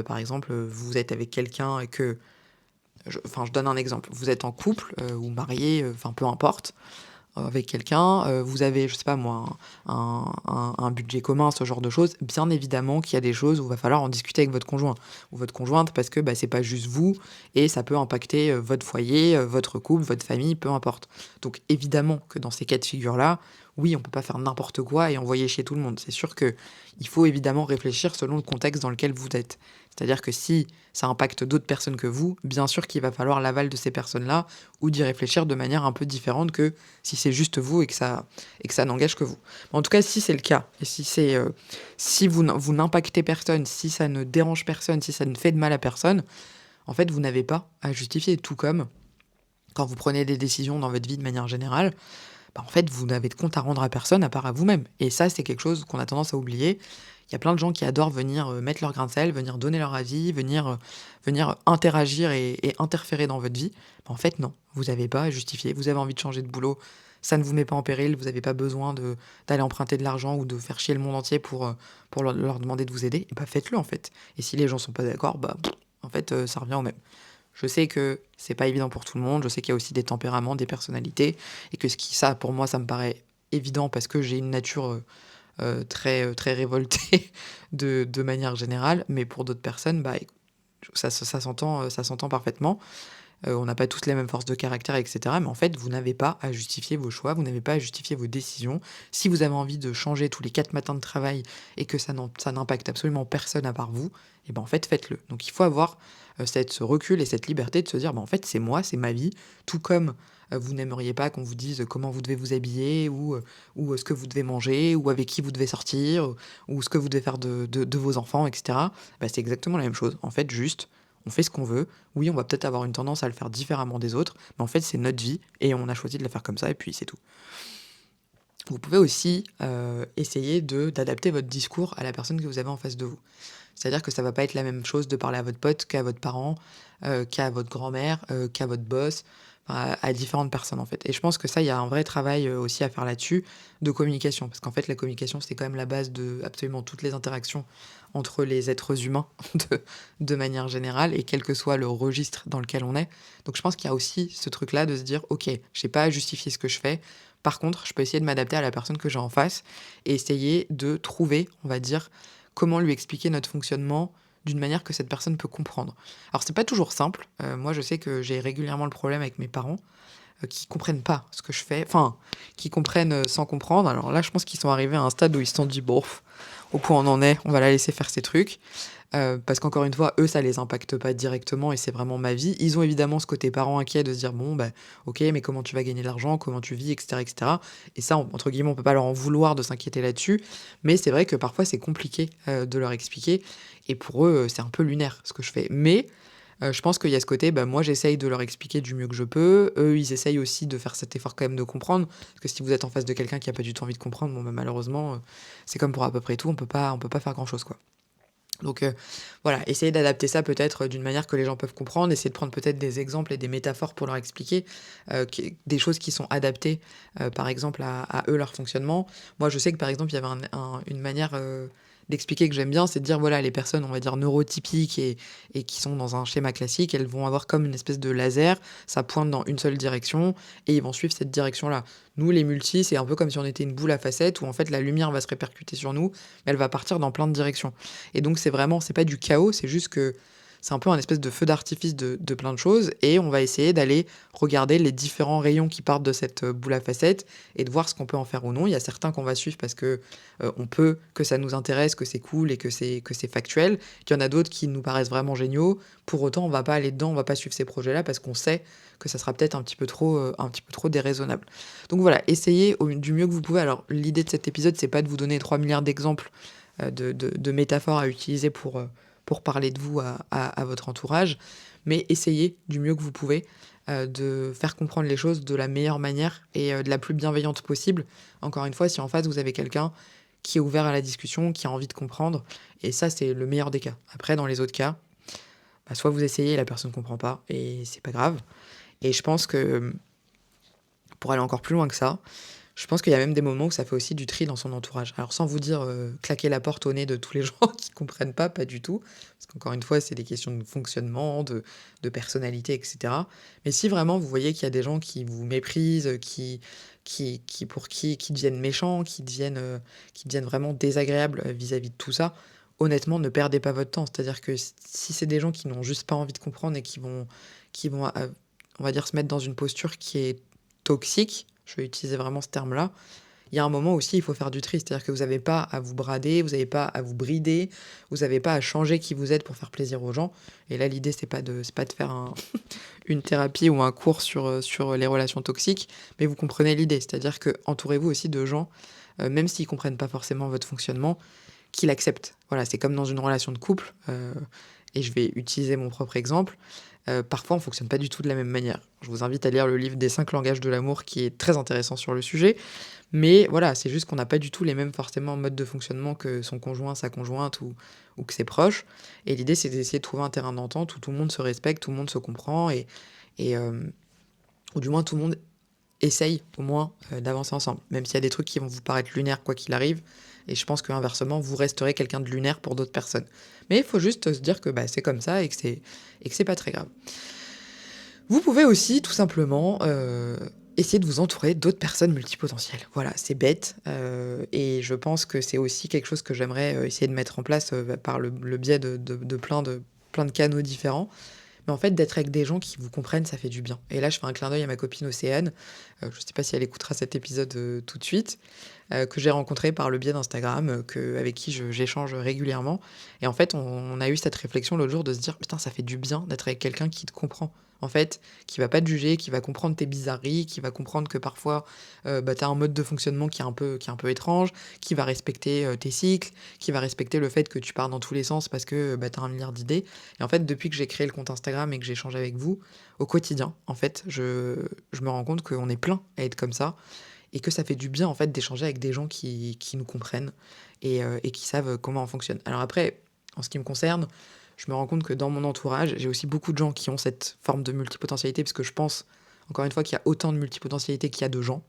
par exemple, vous êtes avec quelqu'un et que je donne un exemple. Vous êtes en couple ou marié, enfin peu importe, avec quelqu'un, vous avez, je sais pas moi, un budget commun, ce genre de choses. Bien évidemment qu'il y a des choses où il va falloir en discuter avec votre conjoint ou votre conjointe parce que c'est pas juste vous et ça peut impacter votre foyer, votre couple, votre famille, peu importe. Donc évidemment que dans ces cas de figure-là, oui, on peut pas faire n'importe quoi et envoyer chez tout le monde. C'est sûr que il faut évidemment réfléchir selon le contexte dans lequel vous êtes. C'est-à-dire que si ça impacte d'autres personnes que vous, bien sûr qu'il va falloir l'aval de ces personnes-là ou d'y réfléchir de manière un peu différente que si c'est juste vous et que ça n'engage que vous. En tout cas, si c'est le cas, et si vous n'impactez personne, si ça ne dérange personne, si ça ne fait de mal à personne, en fait, vous n'avez pas à justifier. Tout comme quand vous prenez des décisions dans votre vie de manière générale, en fait, vous n'avez de compte à rendre à personne à part à vous-même. Et ça, c'est quelque chose qu'on a tendance à oublier. Il y a plein de gens qui adorent venir mettre leur grain de sel, venir donner leur avis, venir interagir et interférer dans votre vie. En fait, non, vous n'avez pas à justifier. Vous avez envie de changer de boulot, ça ne vous met pas en péril. Vous n'avez pas besoin d'aller emprunter de l'argent ou de faire chier le monde entier pour leur demander de vous aider. Et faites-le en fait. Et si les gens sont pas d'accord, en fait, ça revient au même. Je sais que c'est pas évident pour tout le monde. Je sais qu'il y a aussi des tempéraments, des personnalités, et que ça, pour moi, ça me paraît évident parce que j'ai une nature très révoltée de manière générale. Mais pour d'autres personnes, ça s'entend parfaitement. On n'a pas tous les mêmes forces de caractère, etc. Mais en fait, vous n'avez pas à justifier vos choix, vous n'avez pas à justifier vos décisions. Si vous avez envie de changer tous les 4 matins de travail et que ça n'impacte absolument personne à part vous, en fait, faites-le. Donc il faut avoir ce recul et cette liberté de se dire, en fait, c'est moi, c'est ma vie, tout comme vous n'aimeriez pas qu'on vous dise comment vous devez vous habiller ou ce que vous devez manger ou avec qui vous devez sortir ou ce que vous devez faire de vos enfants, etc. C'est exactement la même chose. En fait, juste, on fait ce qu'on veut. Oui, on va peut-être avoir une tendance à le faire différemment des autres, mais en fait, c'est notre vie et on a choisi de la faire comme ça et puis c'est tout. Vous pouvez aussi essayer d'adapter votre discours à la personne que vous avez en face de vous. C'est-à-dire que ça va pas être la même chose de parler à votre pote qu'à votre parent, qu'à votre grand-mère, qu'à votre boss, à différentes personnes en fait. Et je pense que ça, il y a un vrai travail aussi à faire là-dessus de communication. Parce qu'en fait, la communication, c'est quand même la base de absolument toutes les interactions entre les êtres humains de manière générale et quel que soit le registre dans lequel on est. Donc je pense qu'il y a aussi ce truc-là de se dire, ok, je n'ai pas à justifier ce que je fais. Par contre, je peux essayer de m'adapter à la personne que j'ai en face et essayer de trouver, on va dire, comment lui expliquer notre fonctionnement d'une manière que cette personne peut comprendre. Alors c'est pas toujours simple. Moi, je sais que j'ai régulièrement le problème avec mes parents qui comprennent pas ce que je fais, enfin, qui comprennent sans comprendre. Alors là, je pense qu'ils sont arrivés à un stade où ils se sont dit, bon, au point on en est, on va la laisser faire ses trucs. Parce qu'encore une fois, eux, ça les impacte pas directement et c'est vraiment ma vie. Ils ont évidemment ce côté parent inquiet de se dire, bon, ok, mais comment tu vas gagner de l'argent, comment tu vis, etc., etc. Et ça, entre guillemets, on peut pas leur en vouloir de s'inquiéter là-dessus. Mais c'est vrai que parfois, c'est compliqué de leur expliquer. Et pour eux, c'est un peu lunaire ce que je fais. Mais je pense qu'il y a ce côté, moi, j'essaye de leur expliquer du mieux que je peux. Eux, ils essayent aussi de faire cet effort quand même de comprendre. Parce que si vous êtes en face de quelqu'un qui a pas du tout envie de comprendre, malheureusement, c'est comme pour à peu près tout, on peut pas faire grand-chose, quoi. Donc voilà, essayez d'adapter ça peut-être d'une manière que les gens peuvent comprendre, essayez de prendre peut-être des exemples et des métaphores pour leur expliquer des choses qui sont adaptées, par exemple, à eux, leur fonctionnement. Moi, je sais que, par exemple, il y avait une manière d'expliquer que j'aime bien, c'est de dire, voilà, les personnes, on va dire, neurotypiques et qui sont dans un schéma classique, elles vont avoir comme une espèce de laser, ça pointe dans une seule direction, et ils vont suivre cette direction-là. Nous, les multis, c'est un peu comme si on était une boule à facettes, où en fait, la lumière va se répercuter sur nous, mais elle va partir dans plein de directions. Et donc, c'est pas du chaos, c'est juste que c'est un peu un espèce de feu d'artifice de plein de choses, et on va essayer d'aller regarder les différents rayons qui partent de cette boule à facettes, et de voir ce qu'on peut en faire ou non. Il y a certains qu'on va suivre parce que on peut, que ça nous intéresse, que c'est cool et que c'est factuel. Il y en a d'autres qui nous paraissent vraiment géniaux. Pour autant, on va pas aller dedans, on va pas suivre ces projets-là parce qu'on sait que ça sera peut-être un petit peu trop déraisonnable. Donc voilà, essayez du mieux que vous pouvez. Alors l'idée de cet épisode, c'est pas de vous donner 3 milliards d'exemples de métaphores à utiliser pour parler de vous à votre entourage, mais essayez du mieux que vous pouvez de faire comprendre les choses de la meilleure manière et de la plus bienveillante possible. Encore une fois, si en face vous avez quelqu'un qui est ouvert à la discussion, qui a envie de comprendre, et ça c'est le meilleur des cas. Après, dans les autres cas, bah, soit vous essayez et la personne ne comprend pas, et c'est pas grave. Et je pense que, pour aller encore plus loin que ça, je pense qu'il y a même des moments où ça fait aussi du tri dans son entourage. Alors sans vous dire claquer la porte au nez de tous les gens qui comprennent pas du tout, parce qu'encore une fois, c'est des questions de fonctionnement, de personnalité, etc. Mais si vraiment vous voyez qu'il y a des gens qui vous méprisent, qui deviennent méchants, qui deviennent vraiment désagréables vis-à-vis de tout ça, honnêtement, ne perdez pas votre temps. C'est-à-dire que si c'est des gens qui n'ont juste pas envie de comprendre et qui vont, on va dire, se mettre dans une posture qui est toxique, je vais utiliser vraiment ce terme-là, il y a un moment aussi, il faut faire du tri. C'est-à-dire que vous n'avez pas à vous brader, vous n'avez pas à vous brider, vous n'avez pas à changer qui vous êtes pour faire plaisir aux gens. Et là, l'idée, c'est pas de faire une thérapie ou un cours sur les relations toxiques, mais vous comprenez l'idée. C'est-à-dire que entourez-vous aussi de gens, même s'ils ne comprennent pas forcément votre fonctionnement, qui l'acceptent. Voilà, c'est comme dans une relation de couple, et je vais utiliser mon propre exemple. Parfois, on ne fonctionne pas du tout de la même manière. Je vous invite à lire le livre des 5 langages de l'amour qui est très intéressant sur le sujet. Mais voilà, c'est juste qu'on n'a pas du tout les mêmes forcément modes de fonctionnement que son conjoint, sa conjointe ou que ses proches. Et l'idée, c'est d'essayer de trouver un terrain d'entente où tout le monde se respecte, tout le monde se comprend et ou du moins tout le monde essaye au moins d'avancer ensemble. Même s'il y a des trucs qui vont vous paraître lunaires quoi qu'il arrive. Et je pense qu'inversement, vous resterez quelqu'un de lunaire pour d'autres personnes. Mais il faut juste se dire que bah, c'est comme ça et que c'est pas très grave. Vous pouvez aussi tout simplement essayer de vous entourer d'autres personnes multipotentielles. Voilà, c'est bête. Et je pense que c'est aussi quelque chose que j'aimerais essayer de mettre en place par le biais de plein de canaux différents. Mais en fait, d'être avec des gens qui vous comprennent, ça fait du bien. Et là, je fais un clin d'œil à ma copine Océane. Je ne sais pas si elle écoutera cet épisode tout de suite, que j'ai rencontré par le biais d'Instagram, avec qui j'échange régulièrement. Et en fait, on a eu cette réflexion l'autre jour de se dire, putain, ça fait du bien d'être avec quelqu'un qui te comprend. En fait, qui va pas te juger, qui va comprendre tes bizarreries, qui va comprendre que parfois, bah, tu as un mode de fonctionnement qui est un peu étrange, qui va respecter tes cycles, qui va respecter le fait que tu pars dans tous les sens parce que bah, tu as un milliard d'idées. Et en fait, depuis que j'ai créé le compte Instagram et que j'échange avec vous, au quotidien, en fait, je me rends compte qu'on est plein à être comme ça et que ça fait du bien, en fait, d'échanger avec des gens qui nous comprennent et qui savent comment on fonctionne. Alors après, en ce qui me concerne, je me rends compte que dans mon entourage, j'ai aussi beaucoup de gens qui ont cette forme de multipotentialité parce que je pense, encore une fois, qu'il y a autant de multipotentialité qu'il y a de gens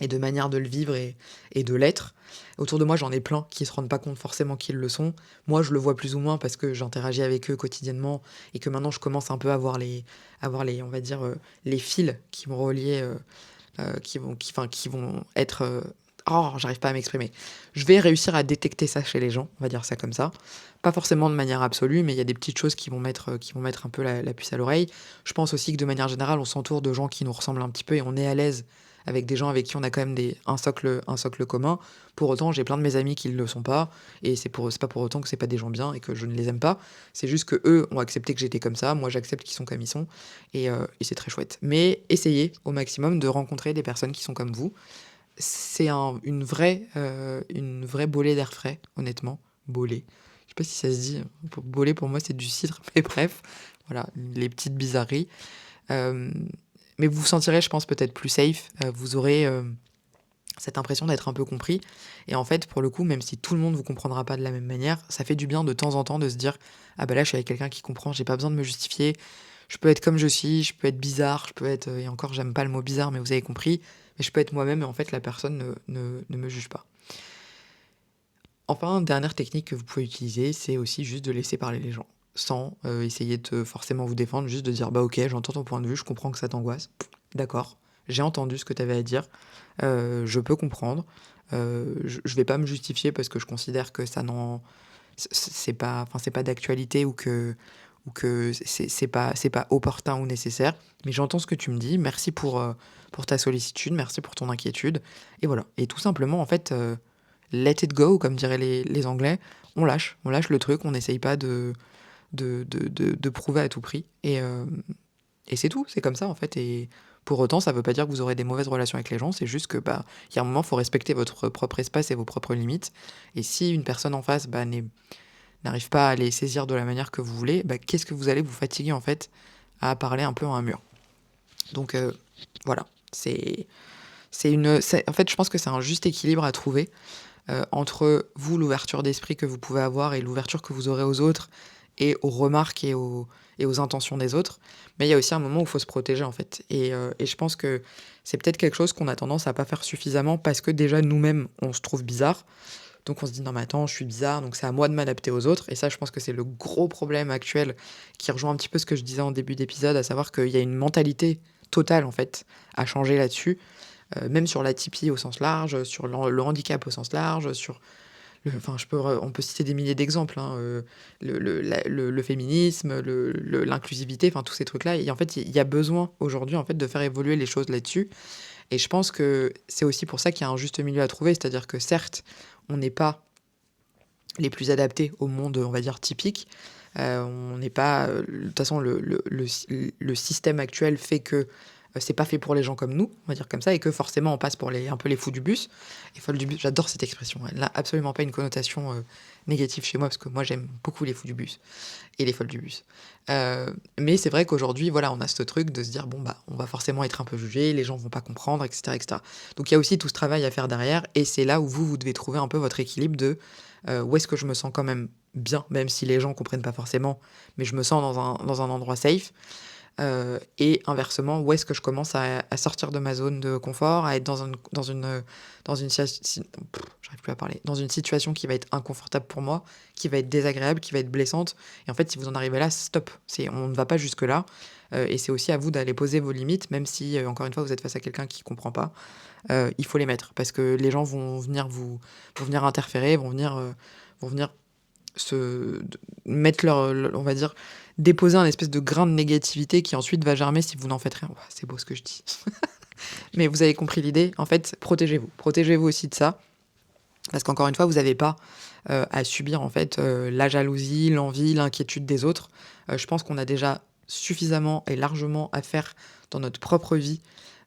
et de manière de le vivre et de l'être. Autour de moi, j'en ai plein qui se rendent pas compte forcément qu'ils le sont. Moi, je le vois plus ou moins parce que j'interagis avec eux quotidiennement et que maintenant, je commence un peu à voir les on va dire, les fils qui vont relier, qui vont être... Oh, j'arrive pas à m'exprimer. Je vais réussir à détecter ça chez les gens, on va dire ça comme ça. Pas forcément de manière absolue, mais il y a des petites choses qui vont mettre un peu la puce à l'oreille. Je pense aussi que de manière générale, on s'entoure de gens qui nous ressemblent un petit peu et on est à l'aise avec des gens avec qui on a quand même un socle commun. Pour autant, j'ai plein de mes amis qui ne le sont pas, et c'est pas pour autant que c'est pas des gens bien et que je ne les aime pas. C'est juste que eux ont accepté que j'étais comme ça, moi j'accepte qu'ils sont comme ils sont, et c'est très chouette. Mais essayez au maximum de rencontrer des personnes qui sont comme vous. C'est une vraie bolée d'air frais, honnêtement. Bolée. Je sais pas si ça se dit. Bolée, pour moi, c'est du cidre, mais bref. Voilà, les petites bizarreries. Euh, mais vous vous sentirez, je pense, peut-être plus safe. Vous aurez cette impression d'être un peu compris. Et en fait, pour le coup, même si tout le monde ne vous comprendra pas de la même manière, ça fait du bien de temps en temps de se dire, ah bah là, je suis avec quelqu'un qui comprend, j'ai pas besoin de me justifier. Je peux être comme je suis, je peux être bizarre, je peux être... et encore, j'aime pas le mot bizarre, mais vous avez compris. Mais je peux être moi-même et en fait, la personne ne me juge pas. Enfin, dernière technique que vous pouvez utiliser, c'est aussi juste de laisser parler les gens. Sans essayer de forcément vous défendre, juste de dire bah ok, j'entends ton point de vue, je comprends que ça t'angoisse. D'accord, j'ai entendu ce que tu avais à dire, je peux comprendre. Je vais pas me justifier parce que je considère que ça n'en. C'est pas d'actualité ou que c'est pas opportun ou nécessaire. Mais j'entends ce que tu me dis, merci pour ta sollicitude, merci pour ton inquiétude. Et voilà. Et tout simplement, en fait. Let it go, comme diraient les Anglais, on lâche le truc, on n'essaye pas de prouver à tout prix. Et c'est tout, c'est comme ça en fait. Et Pour autant, ça veut pas dire que vous aurez des mauvaises relations avec les gens, c'est juste que, il y a un moment, faut respecter votre propre espace et vos propres limites. Et si une personne en face, n'arrive pas à les saisir de la manière que vous voulez, qu'est-ce que vous allez vous fatiguer, en fait, à parler un peu à un mur? Donc, voilà, en fait, je pense que c'est un juste équilibre à trouver, entre vous, l'ouverture d'esprit que vous pouvez avoir et l'ouverture que vous aurez aux autres et aux remarques et aux intentions des autres. Mais il y a aussi un moment où il faut se protéger, en fait. Et je pense que c'est peut-être quelque chose qu'on a tendance à pas faire suffisamment parce que déjà nous-mêmes, on se trouve bizarre. Donc on se dit non mais attends, je suis bizarre, donc c'est à moi de m'adapter aux autres. Et ça, je pense que c'est le gros problème actuel qui rejoint un petit peu ce que je disais en début d'épisode, à savoir qu'il y a une mentalité totale en fait à changer là-dessus, même sur l'atypie au sens large, sur le handicap au sens large, sur enfin on peut citer des milliers d'exemples, hein, le féminisme, l'inclusivité, enfin tous ces trucs-là. Et en fait, il y a besoin aujourd'hui en fait de faire évoluer les choses là-dessus. Et je pense que c'est aussi pour ça qu'il y a un juste milieu à trouver, c'est-à-dire que certes, on n'est pas les plus adaptés au monde, on va dire, typique. On n'est pas, de toute façon, le système actuel fait que c'est pas fait pour les gens comme nous, on va dire comme ça, et que forcément on passe pour un peu les fous du bus. Et folles du bus, j'adore cette expression. Elle n'a absolument pas une connotation négative chez moi, parce que moi j'aime beaucoup les fous du bus et les folles du bus. Mais c'est vrai qu'aujourd'hui, voilà, on a ce truc de se dire, bon, on va forcément être un peu jugé, les gens vont pas comprendre, etc., etc. Donc il y a aussi tout ce travail à faire derrière, et c'est là où vous devez trouver un peu votre équilibre de où est-ce que je me sens quand même bien, même si les gens comprennent pas forcément, mais je me sens dans un endroit safe. Et inversement, où est-ce que je commence à sortir de ma zone de confort, à être j'arrive plus à parler, dans une situation qui va être inconfortable pour moi, qui va être désagréable, qui va être blessante. Et en fait, si vous en arrivez là, stop. On ne va pas jusque-là. Et c'est aussi à vous d'aller poser vos limites, même si, encore une fois, vous êtes face à quelqu'un qui comprend pas. Il faut les mettre, parce que les gens vont venir interférer, vont venir mettre on va dire, déposer un espèce de grain de négativité qui ensuite va germer si vous n'en faites rien. Ouah, c'est beau ce que je dis. Mais vous avez compris l'idée. En fait, protégez-vous. Protégez-vous aussi de ça. Parce qu'encore une fois, vous n'avez pas à subir en fait la jalousie, l'envie, l'inquiétude des autres. Je pense qu'on a déjà suffisamment et largement à faire dans notre propre vie,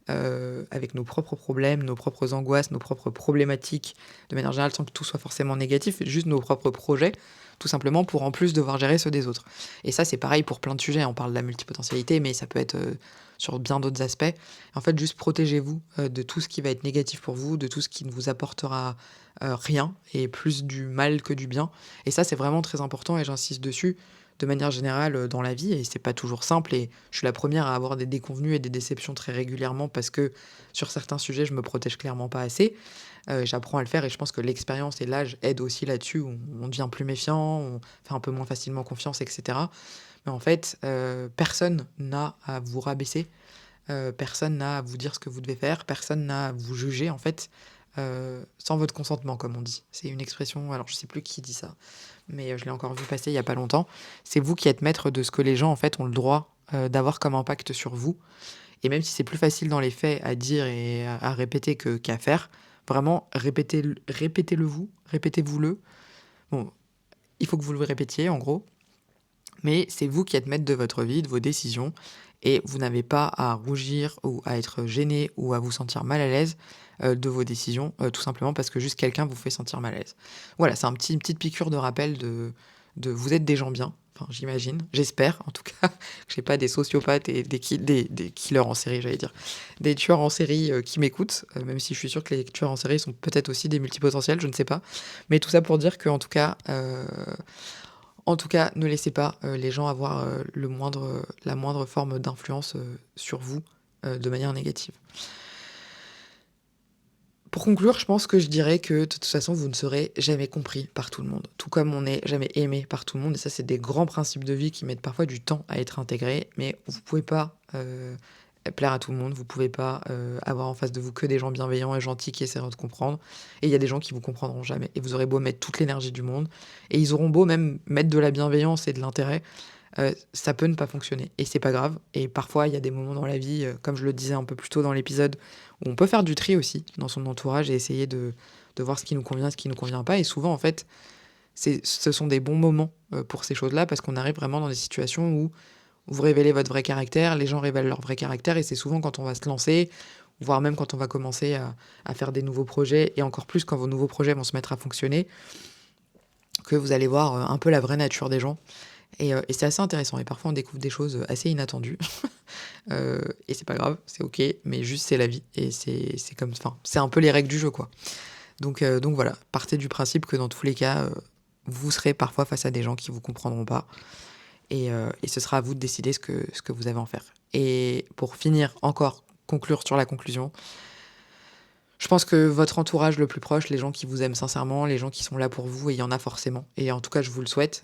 avec nos propres problèmes, nos propres angoisses, nos propres problématiques, de manière générale, sans que tout soit forcément négatif, juste nos propres projets, tout simplement pour en plus devoir gérer ceux des autres. Et ça, c'est pareil pour plein de sujets. On parle de la multipotentialité, mais ça peut être sur bien d'autres aspects. En fait, juste protégez-vous de tout ce qui va être négatif pour vous, de tout ce qui ne vous apportera rien, et plus du mal que du bien. Et ça, c'est vraiment très important, et j'insiste dessus de manière générale dans la vie, et c'est pas toujours simple, et je suis la première à avoir des déconvenues et des déceptions très régulièrement parce que sur certains sujets, je me protège clairement pas assez. J'apprends à le faire, et je pense que l'expérience et l'âge aident aussi là-dessus. On devient plus méfiant, on fait un peu moins facilement confiance, etc. Mais en fait, personne n'a à vous rabaisser, personne n'a à vous dire ce que vous devez faire, personne n'a à vous juger, en fait, sans votre consentement, comme on dit. C'est une expression, alors je sais plus qui dit ça, mais je l'ai encore vu passer il y a pas longtemps. C'est vous qui êtes maître de ce que les gens, en fait, ont le droit d'avoir comme impact sur vous. Et même si c'est plus facile dans les faits à dire et à répéter qu'à faire, vraiment, répétez-le vous, répétez-vous-le. Bon, il faut que vous le répétiez, en gros, mais c'est vous qui êtes maître de votre vie, de vos décisions, et vous n'avez pas à rougir ou à être gêné ou à vous sentir mal à l'aise de vos décisions, tout simplement parce que juste quelqu'un vous fait sentir mal à l'aise. Voilà, c'est une petite piqûre de rappel de vous êtes des gens bien, enfin j'imagine, j'espère en tout cas, que j'ai pas des sociopathes et des killers en série, j'allais dire, des tueurs en série qui m'écoutent, même si je suis sûre que les tueurs en série sont peut-être aussi des multipotentiels, je ne sais pas. Mais tout ça pour dire que en tout cas, ne laissez pas les gens avoir la moindre forme d'influence sur vous de manière négative. Pour conclure, je pense que je dirais que de toute façon, vous ne serez jamais compris par tout le monde, tout comme on n'est jamais aimé par tout le monde. Et ça, c'est des grands principes de vie qui mettent parfois du temps à être intégrés, mais vous pouvez pas plaire à tout le monde, vous pouvez pas avoir en face de vous que des gens bienveillants et gentils qui essaieront de comprendre. Et il y a des gens qui vous comprendront jamais. Et vous aurez beau mettre toute l'énergie du monde, et ils auront beau même mettre de la bienveillance et de l'intérêt, ça peut ne pas fonctionner. Et c'est pas grave. Et parfois, il y a des moments dans la vie, comme je le disais un peu plus tôt dans l'épisode, où on peut faire du tri aussi dans son entourage et essayer de voir ce qui nous convient, ce qui nous convient pas. Et souvent, en fait, ce sont des bons moments pour ces choses-là, parce qu'on arrive vraiment dans des situations où vous révélez votre vrai caractère, les gens révèlent leur vrai caractère et c'est souvent quand on va se lancer, voire même quand on va commencer à faire des nouveaux projets et encore plus quand vos nouveaux projets vont se mettre à fonctionner, que vous allez voir un peu la vraie nature des gens. Et c'est assez intéressant et parfois on découvre des choses assez inattendues. Et c'est pas grave, c'est OK, mais juste c'est la vie et c'est comme enfin, c'est un peu les règles du jeu, quoi. Donc voilà, partez du principe que dans tous les cas, vous serez parfois face à des gens qui vous comprendront pas et ce sera à vous de décider ce que vous avez à en faire. Et pour finir, encore conclure sur la conclusion, je pense que votre entourage le plus proche, les gens qui vous aiment sincèrement, les gens qui sont là pour vous, et il y en a forcément. Et en tout cas, je vous le souhaite.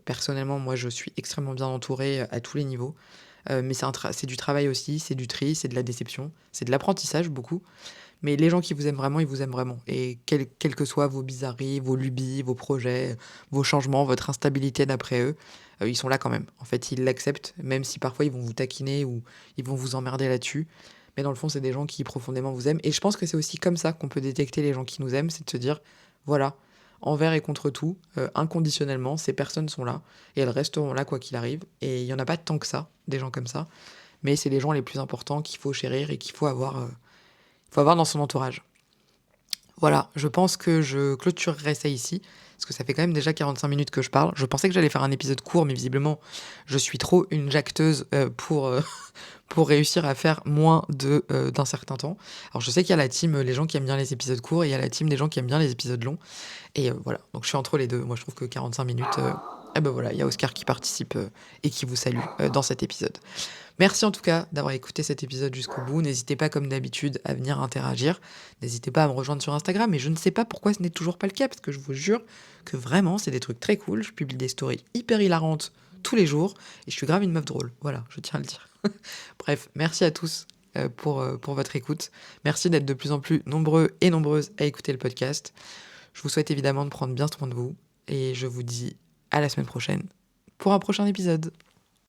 Personnellement, moi, je suis extrêmement bien entourée à tous les niveaux. Mais c'est du travail aussi, c'est du tri, c'est de la déception, c'est de l'apprentissage beaucoup. Mais les gens qui vous aiment vraiment, ils vous aiment vraiment. Et quelles que soient vos bizarreries, vos lubies, vos projets, vos changements, votre instabilité d'après eux, ils sont là quand même. En fait, ils l'acceptent, même si parfois ils vont vous taquiner ou ils vont vous emmerder là-dessus. Mais dans le fond, c'est des gens qui profondément vous aiment. Et je pense que c'est aussi comme ça qu'on peut détecter les gens qui nous aiment, c'est de se dire, voilà, envers et contre tout, inconditionnellement, ces personnes sont là et elles resteront là quoi qu'il arrive. Et il y en a pas tant que ça, des gens comme ça. Mais c'est les gens les plus importants qu'il faut chérir et qu'il faut avoir dans son entourage. Voilà, je pense que je clôturerai ça ici, parce que ça fait quand même déjà 45 minutes que je parle. Je pensais que j'allais faire un épisode court, mais visiblement, je suis trop une jacteuse pour réussir à faire moins d'un certain temps. Alors je sais qu'il y a la team, les gens qui aiment bien les épisodes courts, et il y a la team des gens qui aiment bien les épisodes longs. Et voilà, donc je suis entre les deux. Moi, je trouve que 45 minutes, et ben voilà, il y a Oscar qui participe et qui vous salue dans cet épisode. Merci en tout cas d'avoir écouté cet épisode jusqu'au bout. N'hésitez pas, comme d'habitude, à venir interagir. N'hésitez pas à me rejoindre sur Instagram. Et je ne sais pas pourquoi ce n'est toujours pas le cas, parce que je vous jure que vraiment, c'est des trucs très cool. Je publie des stories hyper hilarantes tous les jours. Et je suis grave une meuf drôle. Voilà, je tiens à le dire. Bref, merci à tous pour votre écoute. Merci d'être de plus en plus nombreux et nombreuses à écouter le podcast. Je vous souhaite évidemment de prendre bien soin de vous. Et je vous dis à la semaine prochaine pour un prochain épisode.